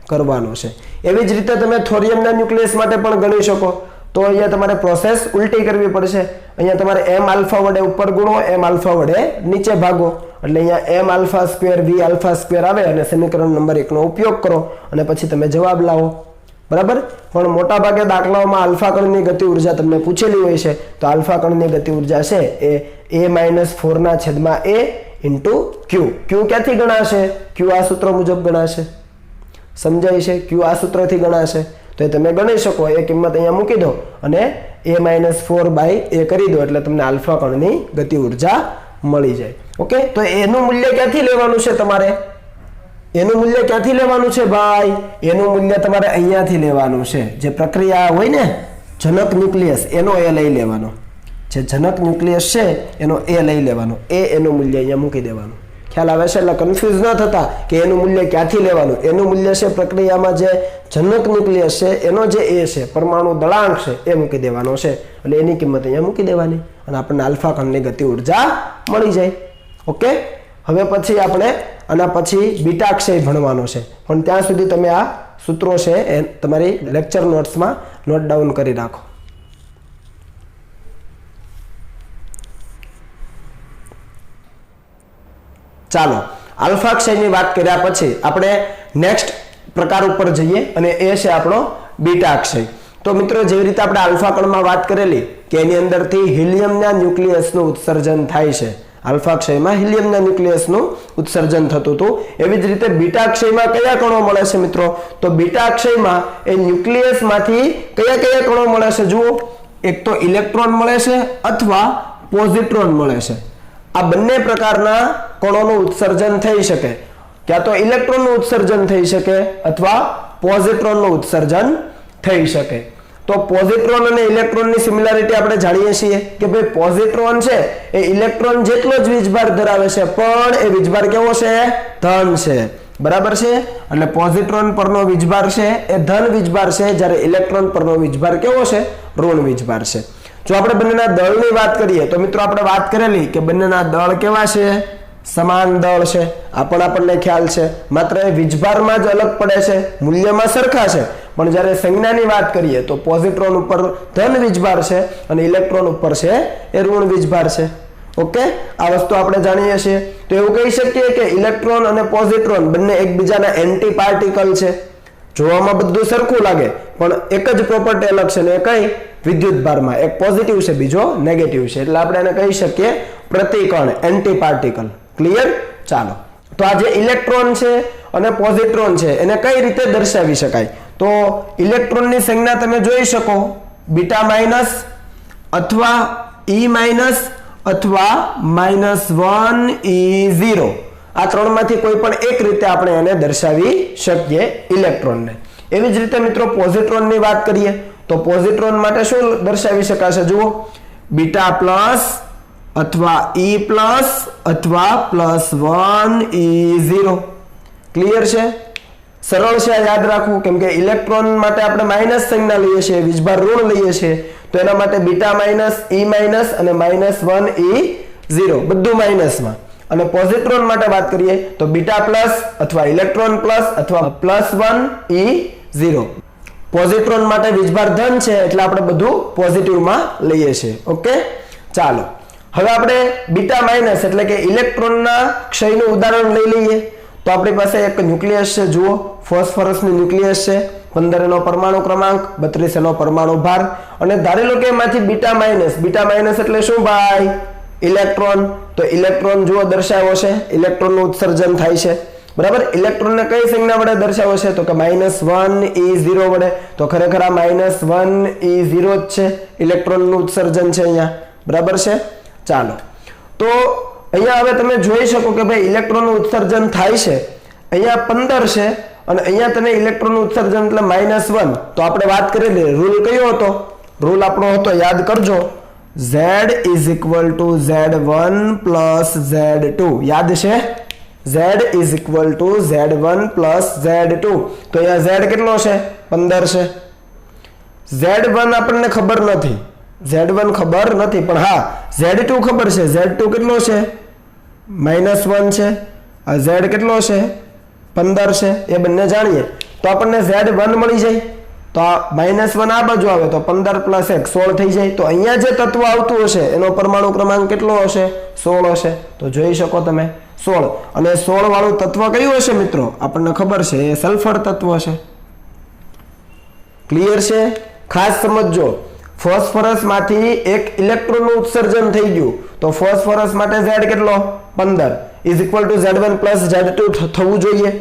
કરવાનો છે. એવી જ રીતે તમે થોરિયમના ન્યુક્લિયસ માટે પણ ગણી શકો. તો અહીંયા તમારે પ્રોસેસ ઉલટી કરવી પડશે. અહીંયા તમારે m આલ્ફા વડે ઉપર ગુણો, m આલ્ફા વડે નીચે ભાગો, એટલે અહીંયા m alpha square v alpha square આવે અને સમીકરણ નંબર 1 નો ઉપયોગ કરો અને પછી તમે જવાબ લાવો. બરાબર. પણ મોટા ભાગે દાખલાઓમાં આલ્ફા કણની ગતિ ઉર્જા તમને પૂછેલી હોય છે, તો આલ્ફા કણની ગતિ ઉર્જા છે એ a-4/a ઇન્ટુ q. q ક્યાંથી ગણાશે? q આ સૂત્ર મુજબ ગણાશે. સમજાય છે? q આ સૂત્રથી ગણાશે. તો એ તમે ગણી શકો. એ કિંમત અહીંયા મૂકી દો અને a-4/a કરી દો એટલે તમને આલ્ફા કણની ગતિ ઉર્જા મળી જાય. ઓકે. તો એનું મૂલ્ય ક્યાંથી લેવાનું છે તમારે? એનું મૂલ્ય ક્યાંથી લેવાનું છે ભાઈ? એનું મૂલ્ય તમારે અહીંયાથી લેવાનું છે. જે પ્રક્રિયા હોય ને જનક ન્યુક્લિયસ, એનો એ લઈ લેવાનો. જે જનક ન્યુક્લિયસ છે એનો એ લઈ લેવાનો. એનું મૂલ્ય અહીંયા મૂકી દેવાનું. ખ્યાલ આવે છે? એટલે કન્ફ્યુઝ ન થતા કે એનું મૂલ્ય ક્યાંથી લેવાનું. એનું મૂલ્ય છે પ્રક્રિયામાં જે જનક ન્યુક્લિયસ છે એનો જે એ છે, પરમાણુ દળાંક છે, એ મૂકી દેવાનો છે. એટલે એની કિંમત અહીંયા મૂકી દેવાની અને આપણને આલ્ફા કણની ગતિ ઉર્જા મળી જાય. ઓકે. હવે પછી આપણે આના પછી બીટા ક્ષય ભણવાનો છે, પણ ત્યાં સુધી તમે આ સૂત્રો છે એ તમારી લેક્ચર નોટ્સમાં નોટ ડાઉન કરી રાખો. ચાલો, આલ્ફા ક્ષયની વાત કર્યા પછી આપણે નેક્સ્ટ પ્રકાર ઉપર જઈએ અને એ છે આપણો બીટા ક્ષય. તો મિત્રો, જેવી રીતે આપણે આલ્ફા કણમાં વાત કરેલી કે એની અંદરથી હિલિયમના ન્યુક્લિયસનું ઉત્સર્જન થાય છે. આલ્ફા ક્ષયમાં હિલિયમના ન્યુક્લિયસનું ઉત્સર્જન થતું હતું. એવી જ રીતે બીટા ક્ષયમાં કયા કણો મળે છે મિત્રો? તો બીટા ક્ષયમાં એ ન્યુક્લિયસમાંથી કયા કયા કણો મળે છે? જુઓ, એક તો ઇલેક્ટ્રોન મળે છે અથવા પોઝિટ્રોન મળે છે. આ બંને પ્રકારના કણોનું ઉત્સર્જન થઈ શકે. ક્યાં તો ઇલેક્ટ્રોનનું ઉત્સર્જન થઈ શકે અથવા પોઝિટ્રોનનું ઉત્સર્જન થઈ શકે. તો પોઝિટ્રોન અને ઇલેક્ટ્રોનની સિમિલારિટી આપણે જાણીએ છીએ કે ભાઈ પોઝિટ્રોન છે એ ઇલેક્ટ્રોન જેટલો જ વીજભાર ધરાવે છે, પણ એ વીજભાર કેવો છે? ધન છે. બરાબર છે? એટલે પોઝિટ્રોન પરનો વીજભાર છે એ ધન વીજભાર છે, જ્યારે ઇલેક્ટ્રોન પરનો વીજભાર કેવો છે? ઋણ વીજભાર છે. જો આપણે બંનેના દળની વાત કરીએ તો મિત્રો આપણે વાત કરેલી કે બંનેના દળ કેવા છે? સમાન દળ છે. આ પણ આપણને ખ્યાલ છે. માત્ર એ વીજભારમાં જ અલગ પડે છે, મૂલ્યમાં સરખા છે, પણ જ્યારે સંજ્ઞાની વાત કરીએ તો પોઝિટ્રોન ઉપર ધન વીજભાર છે અને ઇલેક્ટ્રોન ઉપર છે એ ઋણ વીજભાર છે. ઓકે. આ વસ્તુ આપણે જાણીએ છીએ. તો એવું કહી શકીએ કે ઇલેક્ટ્રોન અને પોઝિટ્રોન બંને એકબીજાના એન્ટી પાર્ટિકલ છે. જોવામાં બધું સરખું લાગે પણ એક જ પ્રોપર્ટી અલગ છે, ને કઈ? વિદ્યુત ભારમાં એક પોઝિટિવ છે, બીજો નેગેટિવ છે. એટલે આપણે એને કહી શકીએ પ્રતિકણ, એન્ટી પાર્ટિકલ. ક્લિયર? ચાલો, તો આ જે ઇલેક્ટ્રોન છે અને પોઝિટ્રોન છે એને કઈ રીતે દર્શાવી શકાય? તો ઇલેક્ટ્રોનની સંજ્ઞા તમે જોઈ શકો બીટા માઇનસ અથવા ઈ માઇનસ અથવા -1 E0. આ ત્રણમાંથી કોઈ પણ એક રીતે આપણે એને દર્શાવી શકીએ ઇલેક્ટ્રોનને. એવી જ રીતે મિત્રો પોઝિટ્રોનની વાત કરીએ તો પોઝિટ્રોન માટે શું દર્શાવી શકાશે? જુઓ, બીટા પ્લસ અથવા E પ્લસ અથવા +1 E0. ક્લિયર છે? સરળ છે યાદ રાખવું, કેમ કે ઇલેક્ટ્રોન માટે આપણે માઇનસ સંજ્ઞા લઈએ છીએ, વીજભાર ઋણ લઈએ છીએ, તો એના માટે બીટા માઇનસ, E માઇનસ અને -1 E0 બધું માઇનસમાં. અને પોઝિટ્રોન માટે વાત કરીએ તો બીટા પ્લસ અથવા ઇલેક્ટ્રોન પ્લસ અથવા +1 E0. પોઝિટ્રોન માટે વીજભાર ધન છે એટલે આપણે બધું પોઝિટિવમાં લઈએ છીએ. ઓકે. ચાલો, હવે આપણે બીટા માઇનસ એટલે કે ઇલેક્ટ્રોનના ક્ષયનું ઉદાહરણ લઈ લઈએ. તો આપણી પાસે એક ન્યુક્લિયસ છે. જુઓ, ફોસ્ફરસનું ન્યુક્લિયસ છે, 15 નો પરમાણુ ક્રમાંક, 32 નો પરમાણુ ભાર, અને ધારી લો કે એમાંથી બીટા માઇનસ એટલે શું ભાઈ? ઇલેક્ટ્રોન. તો ઇલેક્ટ્રોન જુઓ દર્શાવ્યો છે, ઇલેક્ટ્રોનનું ઉત્સર્જન થાય છે. બરાબર. ઇલેક્ટ્રોનને કઈ સંજ્ઞા વડે દર્શાવ્યો છે? તો કે -1 E0 વડે. તો ખરેખર આ -1 E0 જ છે, ઇલેક્ટ્રોનનું ઉત્સર્જન છે અહીંયા. બરાબર છે? ચાલો, તો અહીંયા હવે તમે જોઈ શકો કે ભાઈ ઇલેક્ટ્રોનનું ઉત્સર્જન થાય છે. અહીંયા 15 છે અને અહીંયા તમે ઇલેક્ટ્રોનનું ઉત્સર્જન એટલે -1. તો આપણે વાત કરેલી, રૂલ કયો હતો? રૂલ આપણો હતો, યાદ કરજો, Z = Z1 + Z2. યાદ છે? Z = Z1 + Z2. તો અહીંયા Z કેટલો છે? 15 છે. Z1 આપણને ખબર નથી, Z1 ખબર નથી, પણ હા Z2 ખબર છે. Z2 કેટલો છે? -1 છે. આ Z કેટલો છે? 15 છે. એ બંને જાણીએ તો આપણને Z1 મળી જાય. તો આ -1 આ બાજુ આવે તો 15 + 1 16 થઈ જાય. તો અહીંયા જે તત્વ આવતું હશે એનો પરમાણુ ક્રમાંક કેટલો હશે? 16 હશે. તો જોઈ શકો તમે 16. અને 16 વાળું તત્વ કયું હશે મિત્રો? આપણને ખબર છે એ સલ્ફર તત્વ છે. ક્લિયર છે? ખાસ સમજો, ફોસ્ફરસ માંથી એક ઇલેક્ટ્રોનનું ઉત્સર્જન થઈ ગયું તો ફોસ્ફરસ માટે Z કેટલો? 15 = Z1 + Z2 થવું જોઈએ.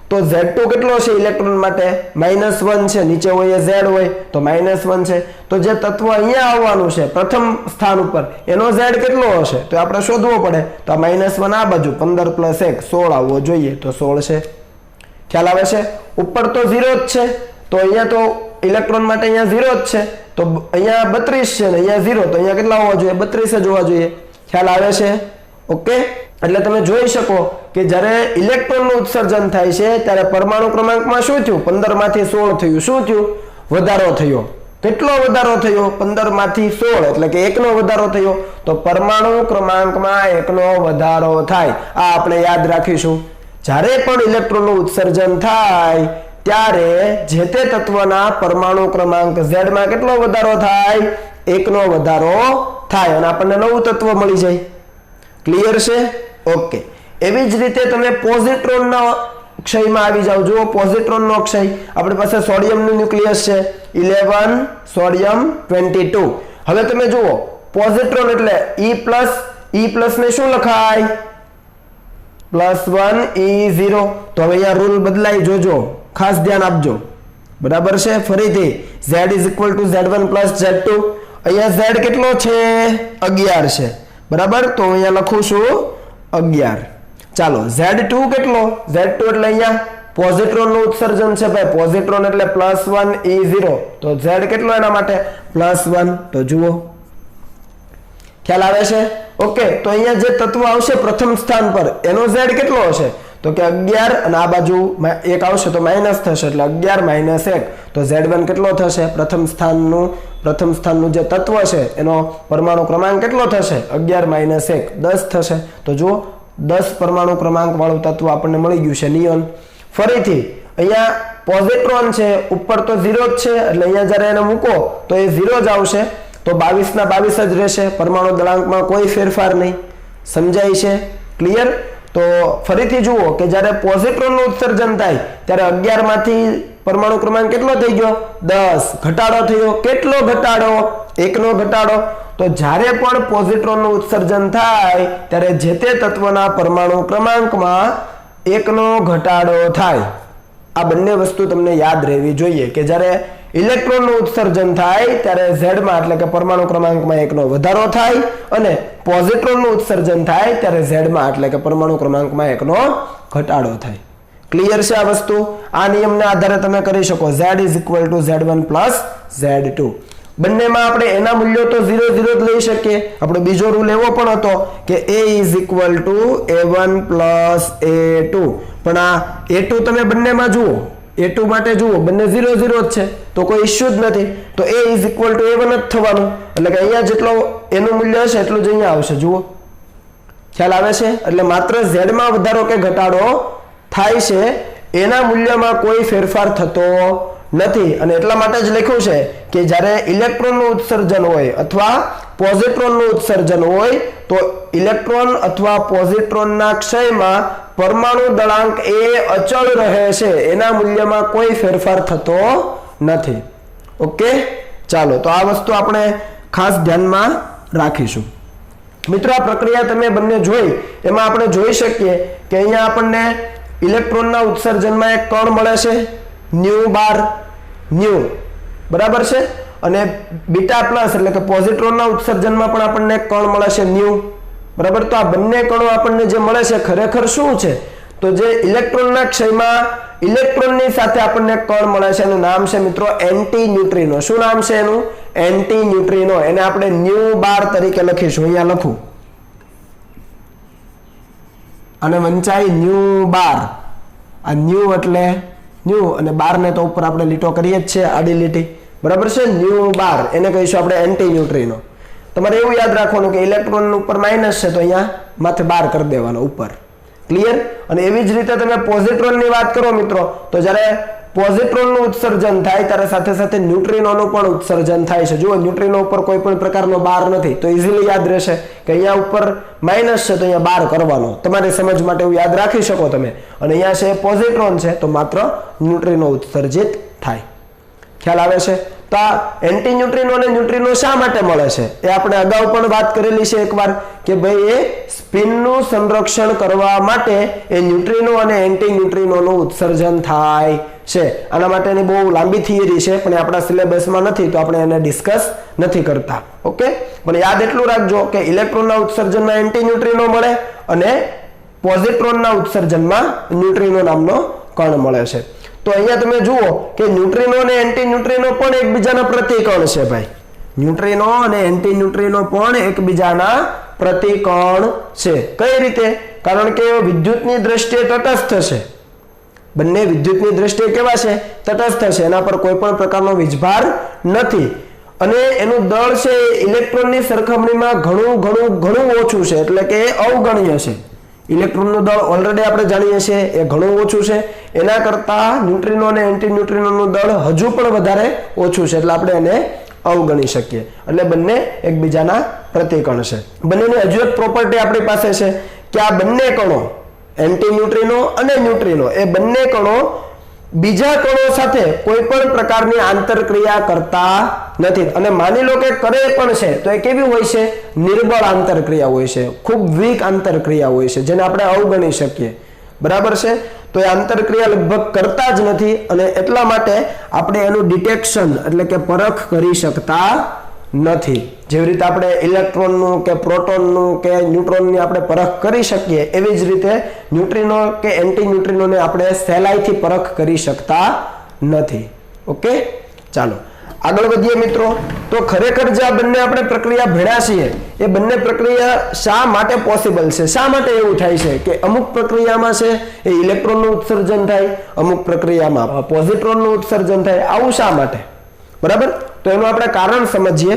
તો Z2 કેટલો છે ઇલેક્ટ્રોન માટે? -1 છે. નીચે હોય એ Z હોય તો -1 છે. તો જે તત્વ અહીંયા આવવાનું છે પ્રથમ સ્થાન ઉપર એનો Z કેટલો હશે? તો આપણે શોધવો પડે. તો આ -1 આ બાજુ 15 + 1 16 આવવો જોઈએ. તો 16 છે. ખ્યાલ આવે છે? ઉપર તો 0 જ છે. તો અહીંયા તો ઇલેક્ટ્રોન માટે અહીંયા 0 જ છે. તો અહીંયા 32 છે ને અહીંયા 0. તો અહીંયા કેટલા હોવા જોઈએ? 32 જ હોવા જોઈએ. ખ્યાલ આવે છે? ઓકે. એટલે તમે જોઈ શકો કે જ્યારે ઇલેક્ટ્રોનનું ઉત્સર્જન થાય છે ત્યારે પરમાણુ ક્રમાંકમાં શું થયું? 15 માંથી 16 થયું. શું થયું? વધારો થયો. કેટલો વધારો થયો? 15 માંથી 16 એટલે કે 1 નો વધારો થયો. તો પરમાણુ ક્રમાંકમાં 1 નો વધારો થાય. આ આપણે યાદ રાખીશું. જ્યારે પણ ઇલેક્ટ્રોનનું ઉત્સર્જન થાય ત્યારે જે તે તત્વના પરમાણુ ક્રમાંક Z માં કેટલો વધારો થાય? 1 નો વધારો થાય અને આપણને નવું તત્વ મળી જાય. ક્લિયર છે? ઓકે. એવી જ રીતે તમે પોઝિટ્રોનના ક્ષયમાં આવી જાવ. જુઓ પોઝિટ્રોનનો ક્ષય. આપણી પાસે સોડિયમનું ન્યુક્લિયસ છે 11 સોડિયમ 22. હવે તમે જુઓ પોઝિટ્રોન એટલે E+ ને શું લખાય? +1 E0. તો હવે અહીંયા રૂલ બદલાઈ, જોજો, ખાસ ધ્યાન આપજો. બરાબર છે? ફરીથી Z = Z1 + Z2. અહીંયા Z કેટલો છે? 11 છે. બરાબર? તો અહીંયા લખું છું 11. ચાલો Z2 કેટલો? Z2 એટલે અહીંયા પોઝિટ્રોનનું ઉત્સર્જન છે ભાઈ. પોઝિટ્રોન એટલે +1 E0. તો Z કેટલો એના માટે? +1. તો જુઓ, ખ્યાલ આવે છે? ઓકે. તો અહીંયા જે તત્વ આવશે પ્રથમ સ્થાન પર એનો Z કેટલો હશે? તો કે 11 અને આ બાજુ 1 આવશે તો માઇનસ થશે એટલે 11 - 1. તો Z1 કેટલો થશે? પ્રથમ સ્થાનનું જે તત્વ છે એનો પરમાણુ ક્રમાંક કેટલો થશે? 11 - 1 10 થશે. તો જુઓ 10 પરમાણુ ક્રમાંક વાળું તત્વ આપણને મળી ગયું છે નિયોન. ફરીથી અહીંયા પોઝિટ્રોન છે, ઉપર તો 0 જ છે એટલે અહીંયા જ્યારે એને મૂકો તો એ 0 જ આવશે. તો 22 ના 22 જ રહેશે. પરમાણુ દળાંકમાં કોઈ ફેરફાર નહીં. સમજાય છે? ક્લિયર? તો ફરીથી જુઓ કે જ્યારે પોઝિટ્રોનનું ઉત્સર્જન થાય ત્યારે 11 માંથી પરમાણુ ક્રમાંક કેટલો થઈ ગયો? 10. ઘટાડો થયો. કેટલો ઘટાડો? 1 નો ઘટાડો. તો જ્યારે પણ પોઝિટ્રોનનું ઉત્સર્જન થાય ત્યારે જે તે તત્વના પરમાણુ ક્રમાંકમાં 1 નો ઘટાડો થાય. આ બંને વસ્તુ તમને યાદ રહેવી જોઈએ કે જ્યારે ઇલેક્ટ્રોનનું ઉત્સર્જન થાય ત્યારે Z માં એટલે કે પરમાણુ ક્રમાંકમાં 1 નો વધારો થાય અને પોઝિટ્રોનનું ઉત્સર્જન થાય ત્યારે Z માં એટલે કે પરમાણુ ક્રમાંકમાં 1 નો ઘટાડો થાય. ક્લિયર છે આ વસ્તુ? આ નિયમને આધારે તમે કરી શકો Z = Z1 + Z2. બંનેમાં આપણે એના મૂલ્યો તો 0 0 જ લઈ શકીએ. આપણો બીજો રૂલ એવો પણ હતો કે A = A1 + A2. પણ આ A2 તમે બંનેમાં જુઓ, A2 માટે જુઓ બંને 0 0 જ છે તો કોઈ ઇશ્યુ જ નથી. તો A = A1 જ થવાનું એટલે કે અહીંયા જેટલો એનું મૂલ્ય હશે એટલું જ અહીંયા આવશે. જુઓ, ખ્યાલ આવે છે? એટલે માત્ર Z માં વધારો કે ઘટાડો થાય છે, એના મૂલ્યમાં કોઈ ફેરફાર થતો નથી. અને એટલા માટે જ લખ્યું છે કે જ્યારે ઇલેક્ટ્રોનનું ઉત્સર્જન હોય અથવા પોઝિટ્રોનનું ઉત્સર્જન હોય તો ઇલેક્ટ્રોન અથવા પોઝિટ્રોનના ક્ષયમાં પરમાણુ દળાંક એ અચળ રહે છે. એના મૂલ્યમાં કોઈ ફેરફાર થતો નથી. ઓકે. ચાલો, તો આ વસ્તુ આપણે ખાસ ધ્યાનમાં રાખીશું. મિત્રો, આ પ્રક્રિયા તમે બંને જોઈ એમાં આપણે જોઈ શકીએ કે અહીંયા આપણને ઇલેક્ટ્રોનના ઉત્સર્જનમાં એક કણ મળે છે ν⁻ બરાબર છે. અને β+ એટલે કે પોઝિટ્રોનના ઉત્સર્જનમાં પણ આપણને એક કણ મળે છે ν. બરાબર? તો આ બંને કણો આપણને જે મળે છે ખરેખર શું છે? તો જે ઇલેક્ટ્રોનના ક્ષયમાં ઇલેક્ટ્રોનની સાથે આપણને કણ મળે છે એનું નામ છે મિત્રો એન્ટી ન્યુટ્રિનો. શું નામ છે એનું? Anti neutrino. એને આપણે ν⁻ તરીકે લખીશું. અહીંયા લખું, અને વંચાઈ ν⁻. આ ν એટલે ન્યુ અને 12 ને તો ઉપર આપણે લીટો કરીએ જ છે, આડી લીટી. બરાબર છે? ν⁻ એને કહીશું આપણે એન્ટી ન્યુટ્રિનો. તમારે એવું યાદ રાખવાનું કે ઇલેક્ટ્રોન ઉપર માઇનસ છે તો અહીંયા માથે 12 કરી દેવાનો ઉપર. ક્લિયર? અને એવી જ રીતે તમે પોઝિટ્રોનની વાત કરો મિત્રો તો જ્યારે પોઝિટ્રોનનું ઉત્સર્જન થાય ત્યારે સાથે સાથે ન્યુટ્રિનોનું પણ ઉત્સર્જન થાય છે. જુઓ ન્યુટ્રિનો ઉપર કોઈ પણ પ્રકારનો બાર નથી, તો ઇઝીલી યાદ રહેશે કે અહીંયા ઉપર માઇનસ છે તો અહીંયા બાર કરવાનો. તમારી સમજ માટે એવું યાદ રાખી શકો તમે. અને અહીંયા છે પોઝિટ્રોન છે તો માત્ર ન્યુટ્રિનો ઉત્સર્જિત થાય. ખ્યાલ આવે છે? તો આ એન્ટી ન્યુટ્રિનો અને ન્યુટ્રિનો શા માટે મળે છે એ આપણે અગાઉ પણ વાત કરેલી છે એકવાર કે ભાઈ એ સ્પિનનું સંરક્ષણ કરવા માટે એ ન્યુટ્રિનો અને એન્ટી ન્યુટ્રિનોનું ઉત્સર્જન થાય છે. આના માટેની બહુ લાંબી થિયરી છે પણ આપણા સિલેબસમાં નથી તો આપણે એને ડિસ્કસ નથી કરતા. ઓકે, પણ યાદ એટલું રાખજો કે ઇલેક્ટ્રોનના ઉત્સર્જનમાં એન્ટી ન્યુટ્રિનો મળે અને પોઝિટ્રોનના ઉત્સર્જનમાં ન્યુટ્રિનો નામનો કણ મળે છે. તો અહીંયા તમે જુઓ કે ન્યુટ્રિનો અને એન્ટી ન્યુટ્રિનો પણ એકબીજાના પ્રતિકણ છે ભાઈ. ન્યુટ્રિનો અને એન્ટી ન્યુટ્રિનો પણ એકબીજાના પ્રતિકણ છે. કઈ રીતે? કારણ કે વિદ્યુતની દ્રષ્ટિએ તટસ્થ છે. બંને વિદ્યુતની દ્રષ્ટિએ કેવા છે? તટસ્થ છે. એના પર કોઈ પણ પ્રકારનો વીજભાર નથી અને એનું દળ છે ઇલેક્ટ્રોનની સરખામણીમાં ઘણું ઓછું છે, એટલે કે એ અવગણ્ય છે. ઇલેક્ટ્રોનનું દળ ઓલરેડી આપણે જાણીએ છીએ એ ઘણું ઓછું છે. એના કરતા ન્યુટ્રિનો અને એન્ટી ન્યુટ્રિનોનું દળ હજુ પણ વધારે ઓછું છે, એટલે આપણે એને અવગણી શકીએ. એટલે બંને એકબીજાના પ્રતિકણ છે. બંનેની હજુ એક પ્રોપર્ટી આપણી પાસે છે કે આ બંને કણો એન્ટી ન્યુટ્રિનો અને ન્યુટ્રિનો એ બંને કણો બીજા કણો સાથે કોઈ પણ પ્રકારની આંતરક્રિયા કરતા નથી. અને માની લો કે કરે પણ છે તો એ કેવી હોય છે? નિર્બળ આંતરક્રિયા હોય છે, ખૂબ વીક આંતરક્રિયા હોય છે, જેને આપણે અવગણી શકીએ. બરાબર છે? તો એ આંતરક્રિયા લગભગ કરતા જ નથી અને એટલા માટે આપણે એનું ડિટેક્શન એટલે કે પરખ કરી શકતા નથી. જેવી રીતે આપણે ઇલેક્ટ્રોનનું કે પ્રોટોનનું કે ન્યુટ્રોનની આપણે પરખ કરી શકીએ એવી જ રીતે ન્યુટ્રિનો કે એન્ટી ન્યુટ્રિનોને આપણે સહેલાઈથી પરખ કરી શકતા નથી. ઓકે, ચાલો આગળ વધીએ મિત્રો. તો ખરેખર જે આ બંને આપણે પ્રક્રિયા ભણ્યા છીએ એ બંને પ્રક્રિયા શા માટે પોસિબલ છે? શા માટે એવું થાય છે કે અમુક પ્રક્રિયામાં છે એ ઇલેક્ટ્રોનનું ઉત્સર્જન થાય, અમુક પ્રક્રિયામાં પોઝિટ્રોનનું ઉત્સર્જન થાય? આવું શા માટે? બરાબર, તો એનું આપણે કારણ સમજીએ.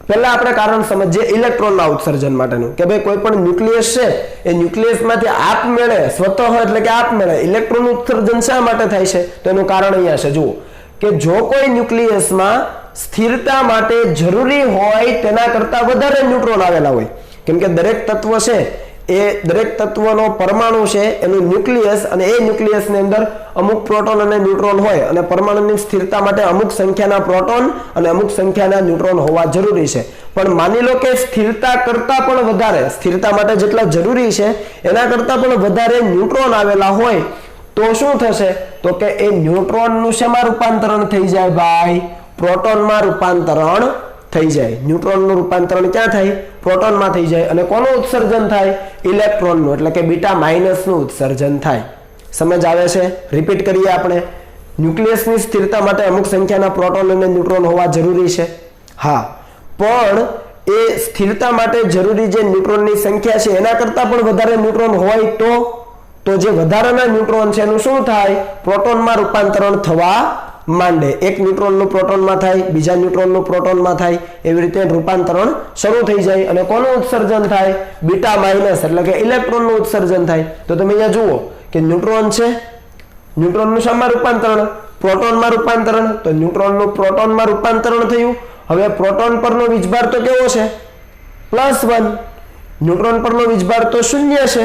પહેલા આપણે કારણ સમજીએ ઇલેક્ટ્રોનના ઉત્સર્જન માટેનું કે ભાઈ કોઈ પણ ન્યુક્લિયસ છે એ ન્યુક્લિયસમાંથી આપમેળે સ્વતઃ એટલે કે આપમેળે ઇલેક્ટ્રોનનું ઉત્સર્જન શા માટે થાય છે? તો એનું કારણ અહીંયા છે. જુઓ કે જો કોઈ ન્યુક્લિયસમાં સ્થિરતા માટે જરૂરી હોય તેના કરતા વધારે ન્યુટ્રોન આવેલા હોય, કેમ કે દરેક તત્વ છે એ દરેક તત્વનો પરમાણુ છે એનું ન્યુક્લિયસ અને એ ન્યુક્લિયસની અંદર અમુક પ્રોટોન અને ન્યુટ્રોન હોય અને પરમાણુની સ્થિરતા માટે અમુક સંખ્યાના પ્રોટોન અને અમુક સંખ્યાના ન્યુટ્રોન હોવા જરૂરી છે. પણ માની લો કે સ્થિરતા કરતા પણ વધારે, સ્થિરતા માટે જેટલા જરૂરી છે એના કરતા પણ વધારે ન્યુટ્રોન આવેલા હોય તો શું થશે? તો કે એ ન્યુટ્રોનનું શેમાં રૂપાંતરણ થઈ જાય ભાઈ? પ્રોટોનમાં રૂપાંતરણ થઈ જાય. ન્યુટ્રોનનું રૂપાંતરણ ક્યાં થાય? પ્રોટોનમાં થઈ જાય. અને કોનું ઉત્સર્જન થાય? ઇલેક્ટ્રોનનું, એટલે કે બીટા માઇનસનું ઉત્સર્જન થાય. સમજ આવે છે? રિપીટ કરીએ આપણે. ન્યુક્લિયસની સ્થિરતા માટે અમુક સંખ્યાના પ્રોટોન અને ન્યુટ્રોન હોવા જરૂરી છે. હા, પણ એ સ્થિરતા માટે જરૂરી જે ન્યુટ્રોનની સંખ્યા છે એના કરતા પણ વધારે ન્યુટ્રોન હોય તો જે વધારાના ન્યુટ્રોન છે એનું શું થાય? પ્રોટોનમાં રૂપાંતરણ થવા માંડે. એક ન્યુટ્રોનનું પ્રોટોનમાં થાય, બીજા ન્યુટ્રોનનું પ્રોટોનમાં થાય, એવી રીતે રૂપાંતરણ શરૂ થઈ જાય. અને કોનું ઉત્સર્જન થાય? બીટા માઇનસ એટલે કે ઇલેક્ટ્રોનનું ઉત્સર્જન થાય. તો તમે અહીંયા જુઓ કે ન્યુટ્રોન છે, ન્યુટ્રોનનું શામાં રૂપાંતરણ? પ્રોટોનમાં રૂપાંતરણ. તો ન્યુટ્રોનનું પ્રોટોનમાં રૂપાંતરણ થયું. હવે પ્રોટોન પરનો વીજભાર તો કેવો છે? +1. ન્યુટ્રોન પરનો વીજભાર તો 0 છે.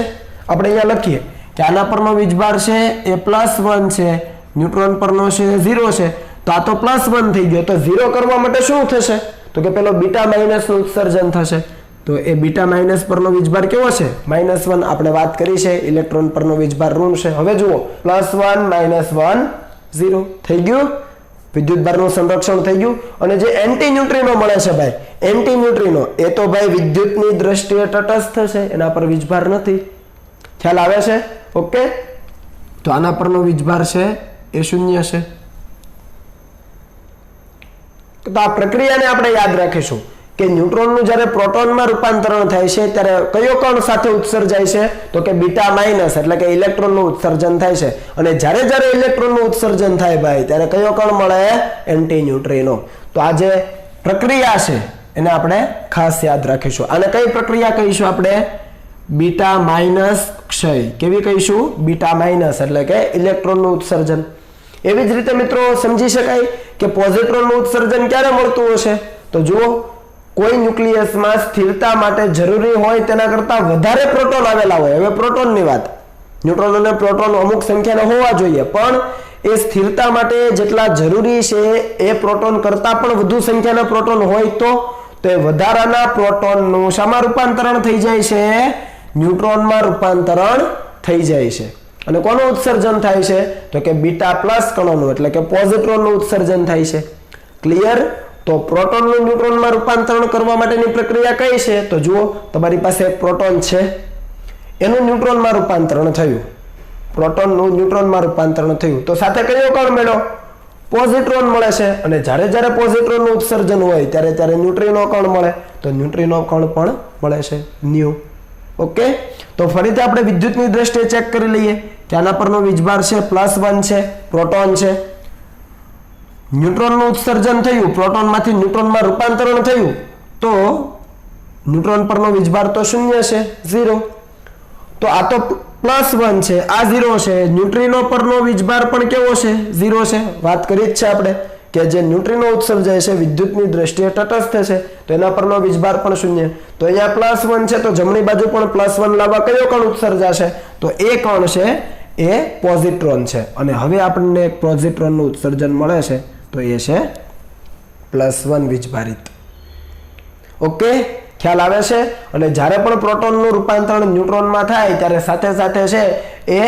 આપણે અહીંયા લખીએ કે આના પરનો વીજભાર છે એ +1 છે, ન્યુટ્રોન પરનો છે 0 છે. તો આ તો +1 થઈ ગયો. તો 0 કરવા માટે શું થશે? તો કે પેલો બીટા માઇનસનું ઉત્સર્જન થશે. તો એ બીટા માઇનસ પરનો વીજભાર કેવો છે? -1. આપણે વાત કરી છે ઇલેક્ટ્રોન પરનો વીજભાર ઋણ છે. હવે જુઓ +1 -1 0 થઈ ગયું. વિદ્યુતભારનું સંરક્ષણ થઈ ગયું. અને જે એન્ટી ન્યુટ્રિનો મળે છે ભાઈ, એન્ટી ન્યુટ્રિનો એ તો ભાઈ વિદ્યુતની દ્રષ્ટિએ તટસ્થ છે, એના પર વીજભાર નથી. ખ્યાલ આવે છે? ઓકે, તો આના પરનો વીજભાર છે એ 0 છે. તો આ પ્રક્રિયાને આપણે યાદ રાખીશું કે ન્યુટ્રોનનું જ્યારે પ્રોટોનમાં રૂપાંતરણ થાય છે ત્યારે કયો કણ સાથે ઉત્સર્જાય છે? તો કે બીટા માઇનસ એટલે કે ઇલેક્ટ્રોનનું ઉત્સર્જન થાય છે. અને જ્યારે ઇલેક્ટ્રોનનું ઉત્સર્જન થાય ભાઈ ત્યારે કયો કણ મળે? Anti neutrino. તો આ જે પ્રક્રિયા છે એને આપણે ખાસ યાદ રાખીશું. આને કઈ પ્રક્રિયા કહીશું આપણે? બીટા માઇનસ ક્ષય. કેવી કહીશું? બીટા માઇનસ એટલે કે ઇલેક્ટ્રોનનું ઉત્સર્જન. એવી જ રીતે મિત્રો સમજી શકાય કે પોઝિટ્રોનનું ઉત્સર્જન ક્યારે મળતું હશે? તો જુઓ, કોઈ ન્યુક્લિયસમાં સ્થિરતા માટે જરૂરી હોય તેના કરતા વધારે પ્રોટોન આવેલા હોય. હવે પ્રોટોનની વાત, ન્યુટ્રોન અને પ્રોટોન અમુક સંખ્યાના હોવા જોઈએ, પણ એ સ્થિરતા માટે જેટલા જરૂરી છે એ પ્રોટોન કરતા પણ વધુ સંખ્યાના પ્રોટોન હોય તો એ વધારાના પ્રોટોનનું શામાં રૂપાંતરણ થઈ જાય છે? ન્યુટ્રોનમાં રૂપાંતરણ થઈ જાય છે. અને કોનું ઉત્સર્જન થાય છે? તો કે બીટા પ્લસ કણોનું, એટલે કે પોઝિટ્રોનનું ઉત્સર્જન થાય છે. ક્લિયર? તો પ્રોટોનનું ન્યુટ્રોનમાં રૂપાંતરણ કરવા માટેની પ્રક્રિયા કઈ છે? તો જુઓ, તમારી પાસે એક પ્રોટોન છે, એનું ન્યુટ્રોનમાં રૂપાંતરણ થયું, પ્રોટોનનું ન્યુટ્રોનમાં રૂપાંતરણ થયું, તો સાથે કયો કણ મળ્યો? પોઝિટ્રોન મળે છે. અને જ્યારે પોઝિટ્રોનનું ઉત્સર્જન હોય ત્યારે ન્યુટ્રિનો કણ મળે, તો ન્યુટ્રિનો કણ પણ મળે છે, ન્યુ. ઓકે, તો ફરીથી આપણે વિદ્યુતની દ્રષ્ટિએ ચેક કરી લઈએ કે આના પરનો વીજભાર છે +1 છે, પ્રોટોન છે, ન્યુટ્રોનનું ઉત્સર્જન થયું, પ્રોટોનમાંથી ન્યુટ્રોનમાં રૂપાંતરણ થયું, તો ન્યુટ્રોન પરનો વીજભાર તો 0 છે, 0. તો આ તો +1 છે, આ 0 છે. ન્યુટ્રિનો પરનો વીજભાર પણ કેવો છે? 0 છે. વાત કરી જ છે આપણે કે જે ન્યુટ્રિનો ઉત્સર્જાય છે વિદ્યુતની દ્રષ્ટિએ તટસ્થ છે, તો એના પરનો વીજભાર પણ 0. તો અહીંયા +1 છે, તો જમણી બાજુ પણ +1 લાવવા કયો કણ ઉત્સર્જાશે? તો એ કણ છે એ પોઝિટ્રોન છે. અને હવે આપણને પોઝિટ્રોનનું ઉત્સર્જન મળે છે, તો એ છે +1 વીજભારિત. ઓકે, ખ્યાલ આવે છે? અને જ્યારે પણ પ્રોટોનનું રૂપાંતરણ ન્યુટ્રોનમાં થાય ત્યારે સાથે સાથે છે એ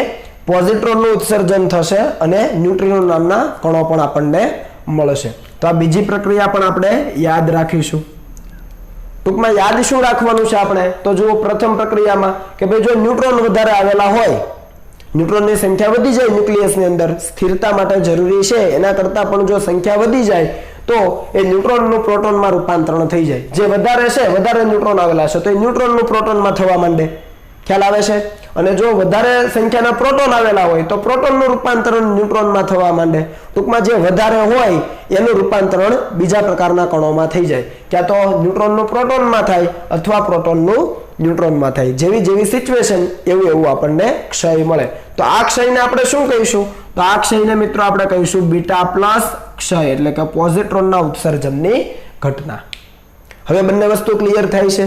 પોઝિટ્રોનનું ઉત્સર્જન થશે અને ન્યુટ્રિનો નામના કણો પણ આપણને મળશે. તો આ બીજી પ્રક્રિયા પણ આપણે યાદ રાખીશું. ટૂંકમાં યાદ શું રાખવાનું છે આપણે? તો જુઓ, પ્રથમ પ્રક્રિયામાં કે ભાઈ જો ન્યુટ્રોન વધારે આવેલા હોય, ન્યુટ્રોનની સંખ્યા વધી જાય ન્યુક્લિયસની અંદર, સ્થિરતા માટે જરૂરી છે એના કરતાં પણ જો સંખ્યા વધી જાય તો એ ન્યુટ્રોનનું પ્રોટોનમાં રૂપાંતરણ થઈ જાય. જે વધારે છે, વધારે ન્યુટ્રોન આવેલા છે, તો એ ન્યુટ્રોનનું પ્રોટોનમાં થવા માંડે. ખ્યાલ આવે છે? અને જો વધારે સંખ્યાના પ્રોટોન આવેલા હોય તો પ્રોટોનનું રૂપાંતરણ ન્યુટ્રોનમાં થવા માંડે. ટૂંકમાં જે વધારે હોય એનું રૂપાંતરણ બીજા પ્રકારના કણોમાં થઈ જાય. ક્યાં તો ન્યુટ્રોનનું પ્રોટોનમાં થાય અથવા પ્રોટોનનું ન્યુટ્રોનમાં થાય. જેવી સિચ્યુએશન એવું આપણને ક્ષય મળે. તો આ ક્ષયને આપણે શું કહીશું? તો આ ક્ષયને મિત્રો આપણે કહીશું બીટા પ્લસ ક્ષય, એટલે કે પોઝિટ્રોનના ઉત્સર્જનની ઘટના. હવે બંને વસ્તુ ક્લિયર થાય છે?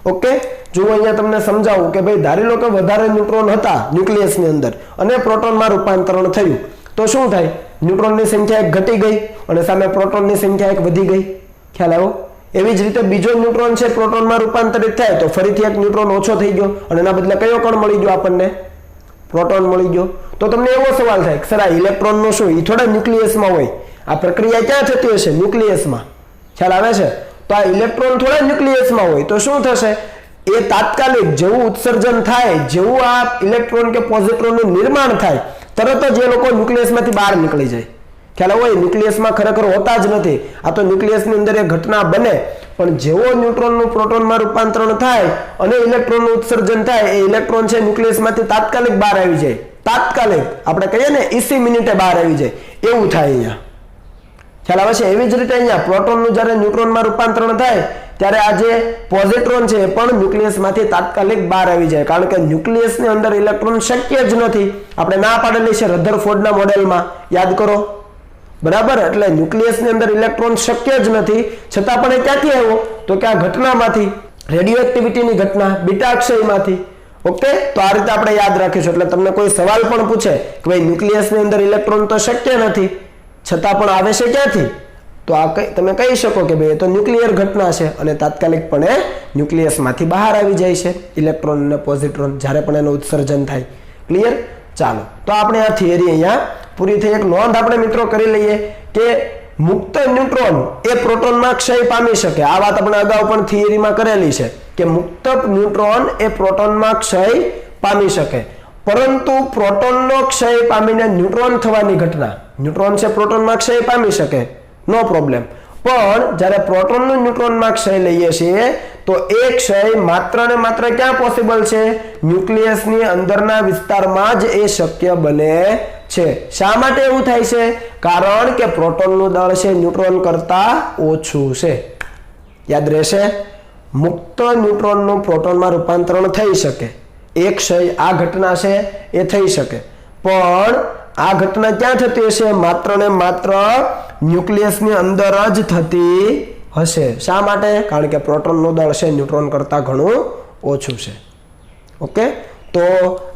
ઓકે, જુઓ અહીંયા તમને સમજાવું કે ભાઈ ધારી લો કે વધારે ન્યુટ્રોન હતા ન્યુક્લિયસની અંદર અને પ્રોટોનમાં રૂપાંતરણ થયું, તો શું થાય? ન્યુટ્રોનની સંખ્યા એક ઘટી ગઈ અને સામે પ્રોટોનની સંખ્યા એક વધી ગઈ. ખ્યાલ આવ્યો? એવી જ રીતે બીજો ન્યુટ્રોન છે પ્રોટોનમાં રૂપાંતરિત થાય તો ફરીથી એક ન્યુટ્રોન ઓછો થઈ ગયો અને એના બદલે કયો કણ મળી ગયો આપણને? પ્રોટોન મળી ગયો. તો તમને એવો સવાલ થાય કે સર આ ઇલેક્ટ્રોનનું શું? એ થોડા ન્યુક્લિયસમાં હોય, આ પ્રક્રિયા ક્યાં થતી હશે? ન્યુક્લિયસમાં. ખ્યાલ આવે છે? તો આ ઇલેક્ટ્રોન થોડા ન્યુક્લિયસમાં હોય તો શું થશે? એ તાત્કાલિક જેવું ઉત્સર્જન થાય, જેવું આ ઇલેક્ટ્રોન કે પોઝિટ્રોનનું નિર્માણ થાય, તરત જ એ લોકો ન્યુક્લિયસમાંથી બહાર નીકળી જાય. ખ્યાલ હોય? ન્યુક્લિયસમાં ખરેખર હોતા જ નથી. આ તો ન્યુક્લિયસની અંદર એ ઘટના બને, પણ જેવો ન્યુટ્રોનનું પ્રોટોનમાં રૂપાંતરણ થાય અને ઇલેક્ટ્રોનનું ઉત્સર્જન થાય, એ ઇલેક્ટ્રોન છે ન્યુક્લિયસમાંથી તાત્કાલિક બહાર આવી જાય. તાત્કાલિક, આપણે કહીએ ને ઇસી મિનિટે બહાર આવી જાય, એવું થાય અહીંયા. ખ્યાલ આવે છે? એવી જ રીતે અહીંયા પ્રોટોનનું જ્યારે ન્યુટ્રોનમાં રૂપાંતરણ થાય ત્યારે આ જે પોઝિટ્રોન છે એ પણ ન્યુક્લિયસમાંથી તાત્કાલિક બહાર આવી જાય, કારણ કે ન્યુક્લિયસની અંદર ઇલેક્ટ્રોન શક્ય જ નથી. આપણે ના પાડેલી છે રધરફોર્ડના મોડેલમાં, યાદ કરો. બરાબર? એટલે ન્યુક્લિયસની અંદર ઇલેક્ટ્રોન શક્ય જ નથી, છતાં પણ એ ક્યાંથી આવ્યો? તો કે આ ઘટનામાંથી, રેડિયો એક્ટિવિટીની ઘટના, બીટા ક્ષયમાંથી. ઓકે, તો આ રીતે આપણે યાદ રાખીશું. એટલે તમને કોઈ સવાલ પણ પૂછે કે ભાઈ ન્યુક્લિયસની અંદર ઇલેક્ટ્રોન તો શક્ય નથી, છતાં પણ આવે છે ક્યાંથી? તો આ તમે કહી શકો કે ભાઈ એ તો ન્યુક્લિયર ઘટના છે અને તાત્કાલિકપણે ન્યુક્લિયસમાંથી બહાર આવી જાય છે ઇલેક્ટ્રોન અને પોઝિટ્રોન જ્યારે પણ એનું ઉત્સર્જન થાય. ક્લિયર? ચાલો, તો આપણે આ થિયરી અહીંયા પૂરી થઈ. એક નોંધ આપણે મિત્રો કરી લઈએ કે મુક્ત ન્યુટ્રોન એ પ્રોટોનમાં ક્ષય પામી શકે. આ વાત આપણે અગાઉ પણ થિયરીમાં કરેલી છે કે મુક્ત ન્યુટ્રોન એ પ્રોટોનમાં ક્ષય પામી શકે, પરંતુ પ્રોટોનનો ક્ષય પામીને ન્યુટ્રોન થવાની ઘટના, ન્યુટ્રોન છે પ્રોટોનમાં ક્ષય પામી શકે, નો પ્રોબ્લેમ. પણ જ્યારે પ્રોટોનનું ન્યુટ્રોનમાં ક્ષય લઈએ છીએ તો એ ક્ષય માત્ર ને માત્ર ક્યાં પોસિબલ છે? ન્યુક્લિયસની અંદરના વિસ્તારમાં જ એ શક્ય બને છે. શા માટે એવું થાય છે? કારણ કે પ્રોટોનનું દળ છે ન્યુટ્રોન કરતા ઓછું છે. યાદ રહેશે? મુક્ત ન્યુટ્રોનનું પ્રોટોનમાં રૂપાંતરણ થઈ શકે, એ ક્ષય, આ ઘટના છે એ થઈ શકે, પણ આ ઘટના ક્યાં થતી હશે? માત્ર ને માત્ર ન્યુક્લિયસની અંદર જ થતી હશે. શા માટે? કારણ કે પ્રોટોનનું દળ છે ન્યુટ્રોન કરતા ઘણું ઓછું છે. ઓકે, તો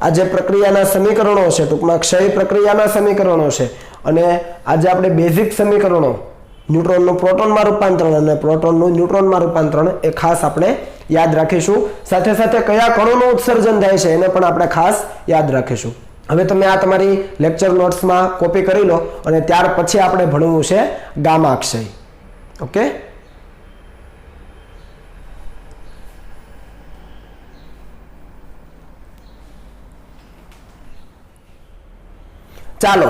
આ જે પ્રક્રિયાના સમીકરણો છે, ટૂંકમાં ક્ષય પ્રક્રિયાના સમીકરણો છે, અને આજે આપણે બેઝિક સમીકરણો, ન્યુટ્રોનનું પ્રોટોનમાં રૂપાંતરણ અને પ્રોટોનનું ન્યુટ્રોનમાં રૂપાંતરણ, એ ખાસ આપણે યાદ રાખીશું. સાથે સાથે કયા કણોનું ઉત્સર્જન થાય છે એને પણ આપણે ખાસ યાદ રાખીશું. હવે તમે આ તમારી લેક્ચર નોટ્સમાં કોપી કરી લો અને ત્યાર પછી આપણે ભણવું છે ગામા ક્ષય. ઓકે, ચાલો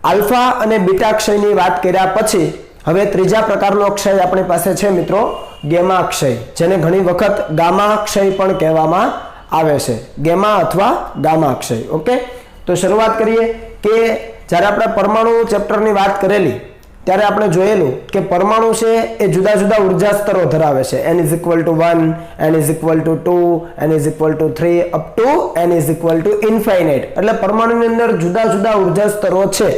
આલ્ફા અને બીટા ક્ષયની વાત કર્યા પછી હવે ત્રીજા પ્રકારનો ક્ષય આપણી પાસે છે મિત્રો, ગેમા ક્ષય, જેને ઘણી વખત ગામા ક્ષય પણ કહેવામાં આવે છે. ગેમા અથવા ગામા ક્ષય. ઓકે, તો શરૂઆત કરીએ કે જ્યારે આપણે પરમાણુ ચેપ્ટરની વાત કરેલી ત્યારે આપણે જોયેલું કે પરમાણુ છે એ જુદા જુદા ઉર્જા સ્તરો ધરાવે છે. n=1, n=2, n=3 up to n=ઇન્ફાઇનાઇટ. એટલે પરમાણુની અંદર જુદા જુદા ઉર્જા સ્તરો છે.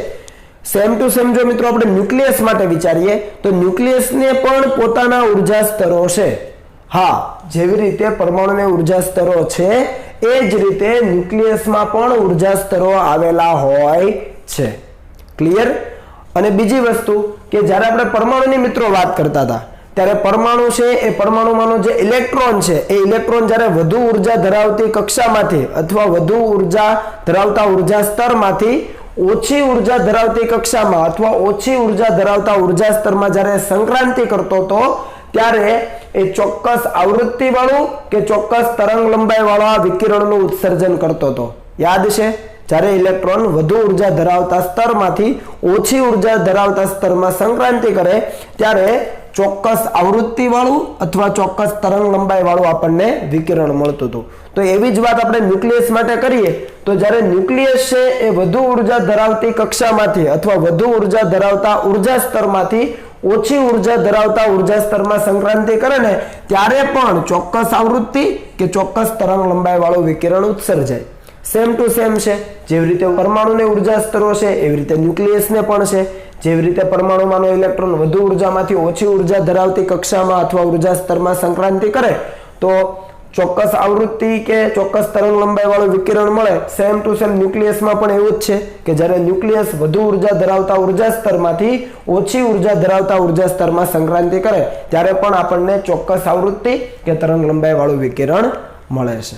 સેમ ટુ સેમ જો મિત્રો આપણે ન્યુક્લિયસ માટે વિચારીએ તો ન્યુક્લિયસને પણ પોતાના ઉર્જા સ્તરો છે. હા, જેવી રીતે પરમાણુને ઉર્જા સ્તરો છે એ જ રીતે ન્યુક્લિયસમાં પણ ઉર્જા સ્તરો આવેલા હોય છે. ક્લિયર? અને બીજી વસ્તુ કે જ્યારે આપણે પરમાણુની મિત્રો વાત કરતા હતા ત્યારે પરમાણુ છે એ પરમાણુમાંનો જે ઇલેક્ટ્રોન છે એ ઇલેક્ટ્રોન જ્યારે વધુ ઉર્જા ધરાવતી કક્ષામાંથી અથવા વધુ ઉર્જા ધરાવતા ઉર્જા સ્તરમાંથી ઓછી ઉર્જા ધરાવતી કક્ષામાં અથવા ઓછી ઉર્જા ધરાવતા ઉર્જા સ્તરમાં જ્યારે સંક્રાંતિ કરતો હતો ત્યારે એ ચોક્કસ આવૃત્તિ વાળું કે ચોક્કસ તરંગ લંબાઈ વાળા વિકિરણનું ઉત્સર્જન કરતો હતો. યાદ છે? જ્યારે ઇલેક્ટ્રોન વધુ ઉર્જા ધરાવતા સ્તરમાંથી ઓછી ઉર્જા ધરાવતા સ્તરમાં સંક્રાંતિ કરે ત્યારે ચોક્કસ આવૃત્તિ વાળું અથવા ચોક્કસ તરંગ લંબાઈ વાળું આપણને વિકિરણ મળતું હતું. તો એવી જ વાત આપણે ન્યુક્લિયસ માટે કરીએ તો જ્યારે ન્યુક્લિયસ છે એ વધુ ઉર્જા ધરાવતી કક્ષામાંથી અથવા વધુ ઉર્જા ધરાવતા ઉર્જા સ્તરમાંથી ઓછી ઉર્જા ધરાવતા ઉર્જા સ્તરમાં સંક્રાંતિ કરે ને ત્યારે પણ ચોક્કસ આવૃત્તિ કે ચોક્કસ તરંગ લંબાઈ વાળું વિકિરણ ઉત્સર્જાય. સેમ ટુ સેમ છે. જેવી રીતે પરમાણુને ઉર્જા સ્તરો છે એવી રીતે ન્યુક્લિયસને પણ છે. જેવી રીતે પરમાણુમાંનો ઇલેક્ટ્રોન વધુ ઉર્જામાંથી ઓછી ઉર્જા ધરાવતી કક્ષામાં અથવા ઉર્જા સ્તરમાં સંક્રાંતિ કરે તો ચોક્કસ આવૃત્તિ કે ચોક્કસ તરંગ લંબાઈ વાળું વિકિરણ મળે. સેમ ટુ સેમ ન્યુક્લિયસમાં પણ એવું જ છે કે જ્યારે ન્યુક્લિયસ વધુ ઉર્જા ધરાવતા ઉર્જા સ્તરમાંથી ઓછી ઉર્જા ધરાવતા ઉર્જા સ્તરમાં સંક્રાંતિ કરે ત્યારે પણ આપણને ચોક્કસ આવૃત્તિ કે તરંગ લંબાઈ વાળું વિકિરણ મળે છે.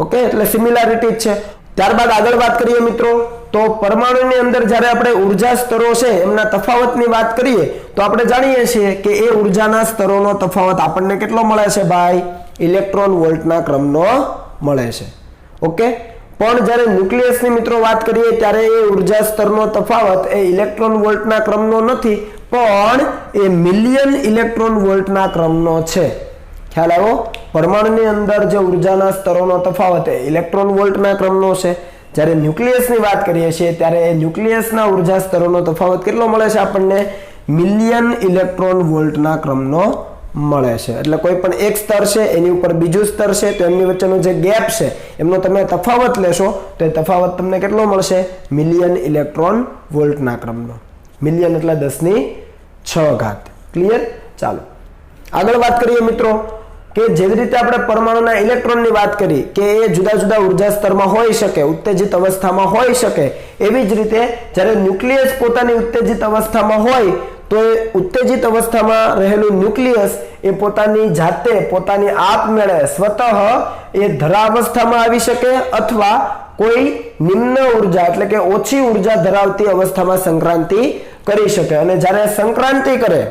ઓકે, એટલે સિમિલારિટી જ છે. ત્યારબાદ આગળ વાત કરીએ મિત્રો તો પરમાણુની અંદર જ્યારે આપણે ઉર્જા સ્તરો છે એમના તફાવતની વાત કરીએ તો આપણે જાણીએ છીએ કે એ ઉર્જાના સ્તરોનો તફાવત આપણને કેટલો મળે છે ભાઈ? ઇલેક્ટ્રોન વોલ્ટના ક્રમનો મળે છે. ઓકે, પણ જ્યારે ન્યુક્લિયસની મિત્રો વાત કરીએ ત્યારે એ ઉર્જા સ્તરનો તફાવત એ ઇલેક્ટ્રોન વોલ્ટના ક્રમનો નથી પણ એ મિલિયન ઇલેક્ટ્રોન વોલ્ટના ક્રમનો છે. ખ્યાલ આવ્યો? પરમાણુની અંદર જે ઉર્જાના સ્તરોનો તફાવત એ ઇલેક્ટ્રોન વોલ્ટના ક્રમનો છે. જ્યારે ન્યુક્લિયસની વાત કરીએ છીએ ત્યારે ન્યુક્લિયસના ઉર્જા સ્તરોનો તફાવત કેટલો મળે છે આપણને? મિલિયન ઇલેક્ટ્રોન વોલ્ટના ક્રમનો મળે છે. એટલે કોઈ પણ એક સ્તર છે એની ઉપર બીજું સ્તર છે તો એમની વચ્ચેનો જે ગેપ છે એમનો તમે તફાવત લેશો તો એ તફાવત તમને કેટલો મળશે? મિલિયન ઇલેક્ટ્રોન વોલ્ટના ક્રમનો. મિલિયન એટલે 10⁶. ક્લિયર? ચાલો આગળ વાત કરીએ મિત્રો કે જેવી રીતે આપણે પરમાણુના ઇલેક્ટ્રોનની વાત કરી કે એ જુદા જુદા ઉર્જા સ્તરમાં હોઈ શકે, ઉત્તેજિત અવસ્થામાં હોઈ શકે, એવી જ રીતે જ્યારે ન્યુક્લિયસ પોતાની ઉત્તેજિત અવસ્થામાં હોય તો એ ઉત્તેજિત અવસ્થામાં રહેલું ન્યુક્લિયસ એ પોતાની જાતે પોતાની આપમેળે સ્વતઃ એ ધરાવસ્થામાં આવી શકે અથવા કોઈ નિમ્ન ઉર્જા એટલે કે ઓછી ઉર્જા ધરાવતી અવસ્થામાં સંક્રાંતિ કરી શકે. અને જ્યારે સંક્રાંતિ કરે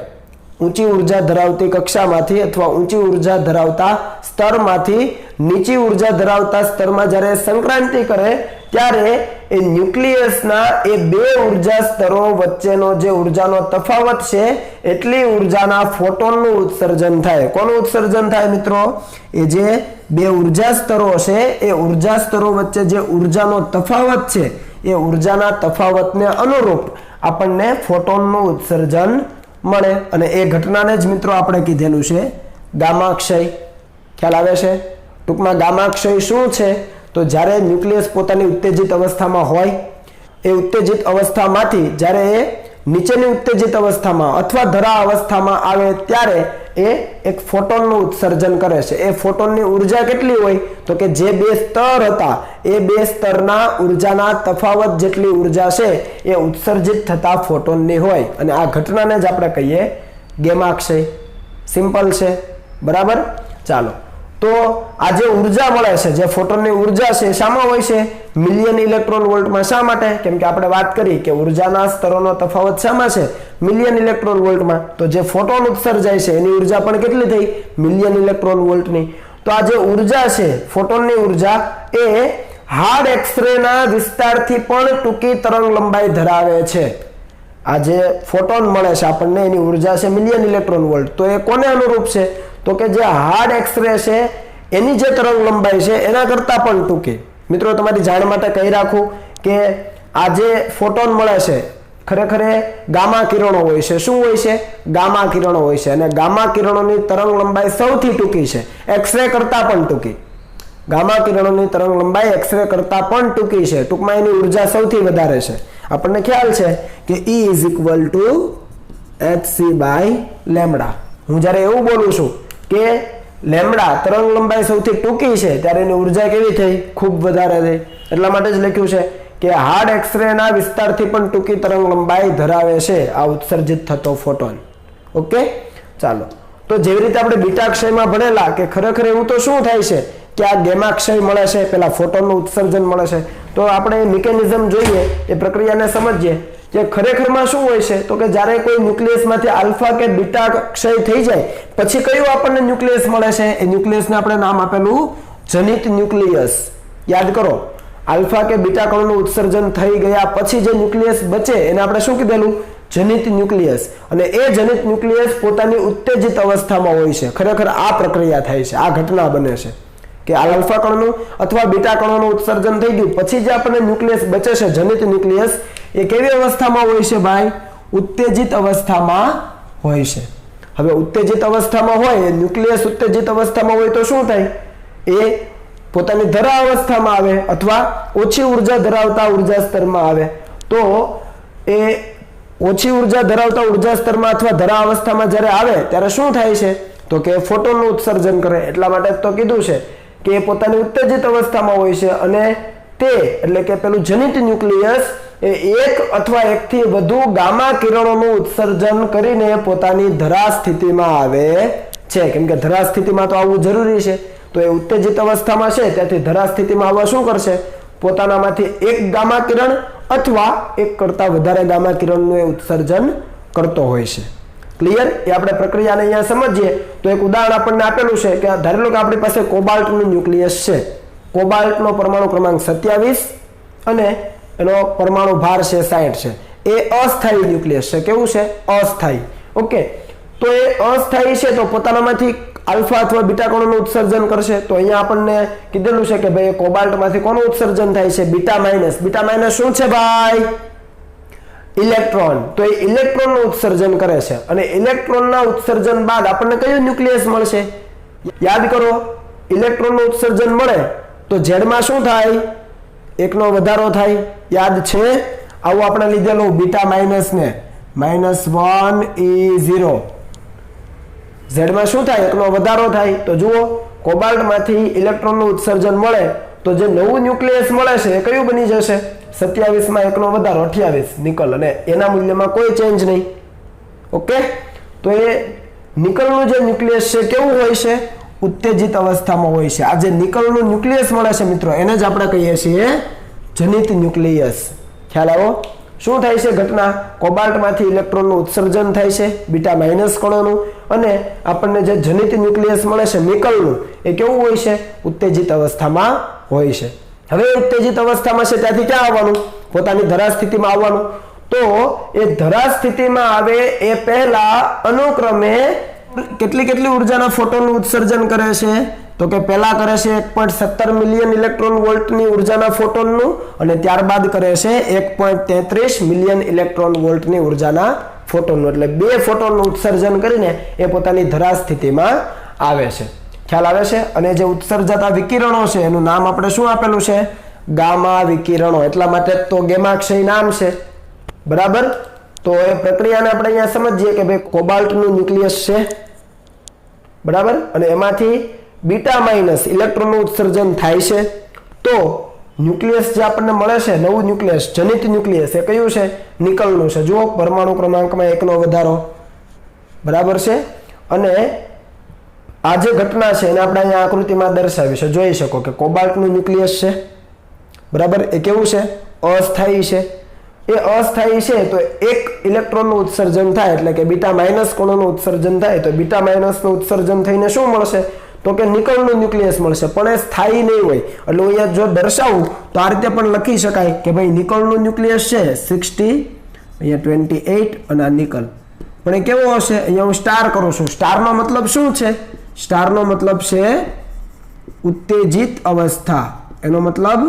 ઊંચી ઉર્જા ધરાવતી કક્ષામાંથી અથવા ઊંચી ઉર્જા ધરાવતા સ્તરમાંથી નીચી ઉર્જા ધરાવતા સ્તરમાં જ્યારે સંક્રાંતિ કરે ત્યારે એ ન્યુક્લિયસના એ બે ઉર્જા સ્તરો વચ્ચેનો જે ઉર્જાનો તફાવત છે એટલી ઉર્જાના ફોટોનનું ઉત્સર્જન થાય. કોનું ઉત્સર્જન થાય મિત્રો? એ જે બે ઉર્જા સ્તરો છે એ ઉર્જા સ્તરો વચ્ચે જે ઉર્જાનો તફાવત છે એ ઉર્જાના તફાવતને અનુરૂપ આપણને ફોટોનનું ઉત્સર્જન મળે. અને એ ઘટનાને જ મિત્રો આપણે કીધેલું છે ગામા ક્ષય. ખ્યાલ આવે છે? ટૂંકમાં ગામા ક્ષય શું છે તો જ્યારે ન્યુક્લિયસ પોતાની ઉત્તેજિત અવસ્થામાં હોય એ ઉત્તેજિત અવસ્થામાંથી જ્યારે એ નીચેની ઉત્તેજિત અવસ્થામાં અથવા ધરા અવસ્થામાં આવે ત્યારે એ એક ફોટોનનું ઉત્સર્જન કરે છે. એ ફોટોનની ઉર્જા કેટલી હોય તો કે જે બે સ્તર હતા એ બે સ્તરના ઉર્જાના તફાવત જેટલી ઉર્જા છે એ ઉત્સર્જિત થતા ફોટોનની હોય અને આ ઘટનાને જ આપણે કહીએ ગેમા ક્ષય. સિમ્પલ છે, બરાબર. ચાલો, તો આ જે ઉર્જા મળે છે, જે ફોટોનની ઉર્જા છે, શામાં હોય છે? મિલિયન ઇલેક્ટ્રોન વોલ્ટમાં. શા માટે? કેમ કે આપણે વાત કરી કે ઉર્જાના સ્તરોનો તફાવત શામાં છે? મિલિયન ઇલેક્ટ્રોન વોલ્ટમાં. તો જે ફોટોન ઉત્સર્જાય છે એની ઉર્જા પણ કેટલી થઈ? મિલિયન ઇલેક્ટ્રોન વોલ્ટની. તો આ જે ઉર્જા છે ફોટોનની ઉર્જા એ હાર્ડ એક્સરે ના વિસ્તારથી પણ ટૂંકી તરંગ લંબાઈ ધરાવે છે. આ જે ફોટોન મળે છે આપણને એની ઉર્જા છે મિલિયન ઇલેક્ટ્રોન વોલ્ટ. તો એ કોને અનુરૂપ છે? તો કે જે હાર્ડ એક્સરે છે એની જે તરંગ લંબાઈ છે એના કરતા પણ ટૂંકી. મિત્રો તમારી જાણ માટે કહી રાખું કે આ જે ફોટોન મળે છે ખરેખર ગામા કિરણો હોય છે. શું હોય છે? ગામા કિરણો હોય છે. અને ગામા કિરણોની તરંગ લંબાઈ સૌથી ટૂંકી છે, એક્સરે કરતા પણ ટૂંકી. ગામા કિરણોની તરંગ લંબાઈ એક્સરે કરતા પણ ટૂંકી છે. ટૂંકમાં એની ઉર્જા સૌથી વધારે છે. આપણને ખ્યાલ છે કે E = hc/λ. હું જ્યારે એવું બોલું છું કે લેમ્ડા તરંગ લંબાઈ સૌથી ટૂંકી છે ત્યારે એની ઉર્જા કેવી થઈ? ખૂબ વધારે થઈ. એટલા માટે જ લખ્યું છે કે હાર્ડ એક્સરે ના વિસ્તારથી પણ ટૂંકી તરંગ લંબાઈ ધરાવે છે આ ઉત્સર્જિત થતો ફોટોન. ઓકે, ચાલો. તો જેવી રીતે આપણે બીટા ક્ષયમાં ભણેલા કે ખરેખર એવું તો શું થાય છે કે આ ગેમા ક્ષય મળે છે, પેલા ફોટોનનું ઉત્સર્જન મળે છે. તો આપણે મિકેનિઝમ જોઈએ, એ પ્રક્રિયાને સમજીએ કે ખરેખરમાં શું હોય છે. તો કે જ્યારે કોઈ ન્યુક્લિયસમાંથી આલ્ફા કે બીટા ક્ષય થઈ જાય પછી કયું આપણને ન્યુક્લિયસ મળે છે? એ ન્યુક્લિયસને આપણે નામ આપેલું જનિત ન્યુક્લિયસ. યાદ કરો, આલ્ફા કે બીટા કણોનું ઉત્સર્જન થઈ ગયા પછી જે ન્યુક્લિયસ બચે એને આપણે શું કીધેલું? જનિત ન્યુક્લિયસ. અને એ જનિત ન્યુક્લિયસ પોતાની ઉત્તેજિત અવસ્થામાં હોય છે. ખરેખર આ પ્રક્રિયા થાય છે, આ ઘટના બને છે કે આલ્ફા કણનું અથવા બીટા કણોનું ઉત્સર્જન થઈ ગયું પછી જે આપણને ન્યુક્લિયસ બચે છે જનિત ન્યુક્લિયસ, એ કેવી અવસ્થામાં હોય છે ભાઈ? ઉત્તેજિત અવસ્થામાં હોય છે. હવે ઉત્તેજિત અવસ્થામાં હોય, ન્યુક્લિયસ ઉત્તેજિત અવસ્થામાં હોય તો શું થાય? એ પોતાની ધરા અવસ્થામાં આવે અથવા ઓછી ઉર્જા ધરાવતા ઉર્જા સ્તરમાં આવે. તો એ ઓછી ઉર્જા ધરાવતા ઉર્જા સ્તરમાં અથવા ધરા અવસ્થામાં જ્યારે આવે ત્યારે શું થાય છે? તો કે ફોટોનનું ઉત્સર્જન કરે. એટલા માટે તો કીધું છે કે એ પોતાની ઉત્તેજિત અવસ્થામાં હોય છે અને તે એટલે કે પેલું જનિત ન્યુક્લિયસ એ એક અથવા એકથી વધુ ગામા કિરણોનું ઉત્સર્જન કરીને પોતાની ધરા સ્થિતિમાં આવે છે. કેમ કે ધરા સ્થિતિમાં તો આવવું જરૂરી છે. તો એ ઉત્તેજિત અવસ્થામાં છે ત્યાંથી ધરા સ્થિતિમાં આવવા શું કરશે? પોતાનામાંથી એક ગામા કિરણ અથવા એક કરતા વધારે ગામા કિરણનું એ ઉત્સર્જન કરતો હોય છે. ક્લિયર? એ આપણે પ્રક્રિયાને અહીંયા સમજીએ તો એક ઉદાહરણ આપણને આપેલું છે કે ધારી લો કે આપણી પાસે કોબાલ્ટનું ન્યુક્લિયસ છે. કોબાલ્ટનો પરમાણુ ક્રમાંક 27 અને એનો પરમાણુ ભાર છે 60 છે. એ અસ્થાયી ન્યુક્લિયસ છે. કેવું છે? અસ્થાયી. ઓકે, તો એ અસ્થાયી છે તો પોતાનામાંથી આલ્ફા અથવા બીટા કણોનું ઉત્સર્જન કરશે. તો અહીંયા આપણને કીધેલું છે કે ભાઈ કોબાલ્ટમાંથી કોનું ઉત્સર્જન થાય છે? Beta minus. બીટા માઇનસ શું છે ભાઈ? ઇલેક્ટ્રોન. તો એ ઇલેક્ટ્રોનનું ઉત્સર્જન કરે છે અને ઇલેક્ટ્રોનના ઉત્સર્જન બાદ આપણને કયું ન્યુક્લિયસ મળશે? યાદ કરો, ઇલેક્ટ્રોનનું ઉત્સર્જન મળે તો ઝેડમાં શું થાય? એકનો વધારો થાય. યાદ છે? આવું આપણે લીધેલું બીટા માઇનસ ને -1E0. ઝેડમાં શું થાય? એકનો વધારો થાય. તો જુઓ, કોબાલ્ટમાંથી ઇલેક્ટ્રોનનું ઉત્સર્જન મળે તો જે નવું ન્યુક્લિયસ મળે છે એ કયું બની જશે? 27 માં એકનો વધારો 28 નિકલ, અને એના મૂલ્યમાં કોઈ ચેન્જ નહીં. ઓકે, તો એ નિકલનું જે ન્યુક્લિયસ છે કેવું હોય છે? ઉત્તેજિત અવસ્થામાં હોય છે. આ જે નિકલનું ન્યુક્લિયસ મળે છે મિત્રો એને જ આપણે કહીએ છીએ જનિત ન્યુક્લિયસ. ખ્યાલ આવ્યો? શું થાય છે ઘટના? કોબાલ્ટમાંથી ઇલેક્ટ્રોનનું ઉત્સર્જન થાય છે બીટા માઇનસ કણોનું, અને આપણને જે જનિત ન્યુક્લિયસ મળે છે નિકલનું એ કેવું હોય છે? ઉત્તેજિત અવસ્થામાં હોય છે. હવે ઉત્તેજિત અવસ્થામાં છે ત્યાંથી ક્યાં આવવાનું? પોતાની ધરા સ્થિતિમાં આવવાનું. તો એ ધરા સ્થિતિમાં આવે એ પહેલા અનુક્રમે કેટલી ઉર્જાના ફોટોનનું ઉત્સર્જન કરે છે? તો કે પહેલા કરે છે 1.17 મિલિયન ઇલેક્ટ્રોન વોલ્ટની ઉર્જાના ફોટોનનું અને ત્યારબાદ કરે છે 1.33 મિલિયન ઇલેક્ટ્રોન વોલ્ટની ઉર્જાના ફોટોનનું. એટલે 2 ફોટોનનું ઉત્સર્જન કરીને એ પોતાની ધરા સ્થિતિમાં આવે છે. ખ્યાલ આવે છે? અને જે ઉત્સર્જાતા વિકિરણો છે એનું નામ આપણે શું આપેલું છે? ગામા વિકિરણો, એટલા માટે તો ગેમાક્ષય નામ છે, બરાબર। તો એ પ્રક્રિયાને આપણે અહીંયા સમજીએ કે ભાઈ કોબાલ્ટનું ન્યુક્લિયસ છે, બરાબર, અને એમાંથી બીટા માઇનસ ઇલેક્ટ્રોનનું ઉત્સર્જન થાય છે। તો ન્યુક્લિયસ જે આપણને મળે છે, નવું ન્યુક્લિયસ, જનિત ન્યુક્લિયસ, એ કયું છે? નિકલનું છે। જુઓ પરમાણુ ક્રમાંકમાં 1 નો વધારો, બરાબર છે। અને આ જે ઘટના છે એને આપણે અહીંયા આકૃતિમાં દર્શાવી છે, જોઈ શકો કે કોબાલ્ટનું ન્યુક્લિયસ છે, બરાબર। એ કેવું છે? અસ્થાયી છે। એ અસ્થાયી છે તો એક ઇલેક્ટ્રોનનું ઉત્સર્જન થાય, એટલે કે બીટા માઇનસ કણોનું ઉત્સર્જન થાય, તો બીટા માઇનસનું ઉત્સર્જન થઈને શું મળશે? તો કે નિકલનું ન્યુક્લિયસ મળશે, પણ એ સ્થાયી નહીં હોય। એટલે અહીંયા જો દર્શાવું તો આ રીતે પણ લખી શકાય કે ભાઈ નિકલનું ન્યુક્લિયસ છે 60, અહીંયા 28, અને આ નિકલ, પણ એ કેવો હશે? અહીંયા હું સ્ટાર કરું છું। સ્ટારનો મતલબ શું છે? સ્ટારનો મતલબ છે ઉત્તેજિત અવસ્થા। એનો મતલબ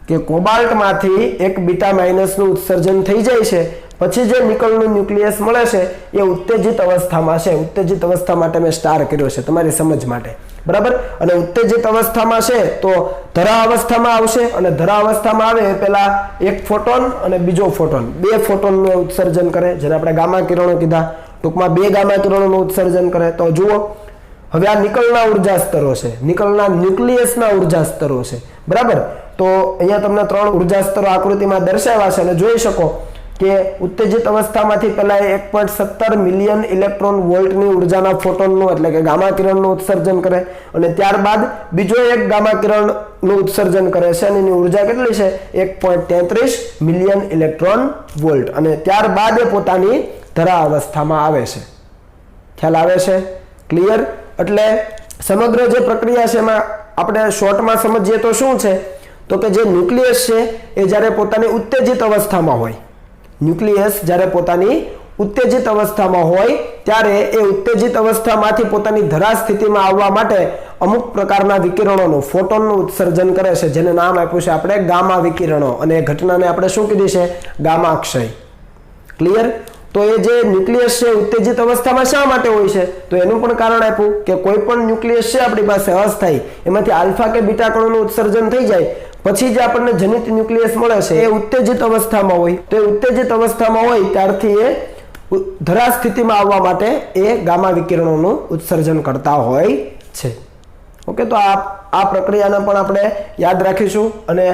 કે કોબાલ્ટમાંથી એક બીટા માઇનસનું ઉત્સર્જન થઈ જાય છે, પછી જે નિકલનું ન્યુક્લિયસ મળે છે એ ઉત્તેજિત અવસ્થામાં છે। ઉત્તેજિત અવસ્થા માટે મેં સ્ટાર કર્યો છે તમારી સમજ માટે, બરાબર। અને ઉત્તેજિત અવસ્થામાં છે તો ધરા અવસ્થામાં આવશે, અને ધરા અવસ્થામાં આવે પહેલા એક ફોટોન અને બીજો ફોટોન, બે ફોટોનનું ઉત્સર્જન કરે, જેને આપણે ગામા કિરણો કીધા। ટૂંકમાં બે ગામા કિરણોનું ઉત્સર્જન કરે। તો જુઓ હવે આ નિકલના ઉર્જા સ્તરો છે, નિકલના ન્યુક્લિયસના ઉર્જા સ્તરો છે, બરાબર। તો અહીંયા તમને 3 ઉર્જા સ્તરો આકૃતિમાં દર્શાવ્યા છે, અને જોઈ શકો કે ઉત્તેજિત અવસ્થામાંથી પહેલા 1.17 મિલિયન ઇલેક્ટ્રોન વોલ્ટની ઉર્જાના ફોટોનનું, એટલે કે ગામા કિરણનું ઉત્સર્જન કરે, અને ત્યારબાદ બીજો એક ગામા કિરણનું ઉત્સર્જન કરે છે, અને એની ઉર્જા કેટલી છે? 1.33 મિલિયન ઇલેક્ટ્રોન વોલ્ટ, અને ત્યારબાદ એ પોતાની ધરા અવસ્થામાં આવે છે। ખ્યાલ આવે છે? ક્લિયર? એટલે સમગ્ર જે પ્રક્રિયા છે એમાં આપણે શોર્ટમાં સમજીએ તો શું છે? તો કે જે ન્યુક્લિયસ છે એ જ્યારે પોતાની ઉત્તેજિત અવસ્થામાં હોય, ન્યુક્લિયસ જ્યારે પોતાની ઉત્તેજિત અવસ્થામાં હોય ત્યારે એ ઉત્તેજિત અવસ્થામાંથી પોતાની ધરા સ્થિતિમાં આવવા માટે અમુક પ્રકારના વિકિરણોનું, ફોટોનનું ઉત્સર્જન કરે છે, જેને નામ આપ્યું છે આપણે ગામા વિકિરણો, અને એ ઘટનાને આપણે શું કીધી છે? ગામાક્ષય। ક્લિયર? તો એ જે ન્યુક્લિયસ છે ઉત્તેજિત અવસ્થામાં શા માટે હોય છે? તો એનું પણ કારણ આપ્યું કે કોઈ પણ ન્યુક્લિયસ છે આપણી પાસે અસ્થાયી, એમાંથી આલ્ફા કે બીટા કણોનું ઉત્સર્જન થઈ જાય પછી જે આપણને જનિત ન્યુક્લિયસ મળે છે એ ઉત્તેજિત અવસ્થામાં હોય। તો એ ઉત્તેજિત અવસ્થામાં હોય ત્યારથી એ ધરા સ્થિતિમાં આવવા માટે એ ગામા વિકિરણોનું ઉત્સર્જન કરતા હોય છે। ઓકે, તો આ પ્રક્રિયાને પણ આપણે યાદ રાખીશું, અને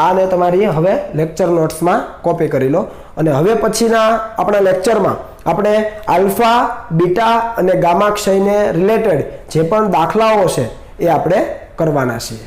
આને તમારી હવે લેક્ચર નોટ્સમાં કોપી કરી લો। અને હવે પછીના આપણા લેક્ચરમાં આપણે આલ્ફા, બીટા અને ગામાક્ષયને રિલેટેડ જે પણ દાખલાઓ છે એ આપણે કરવાના છીએ।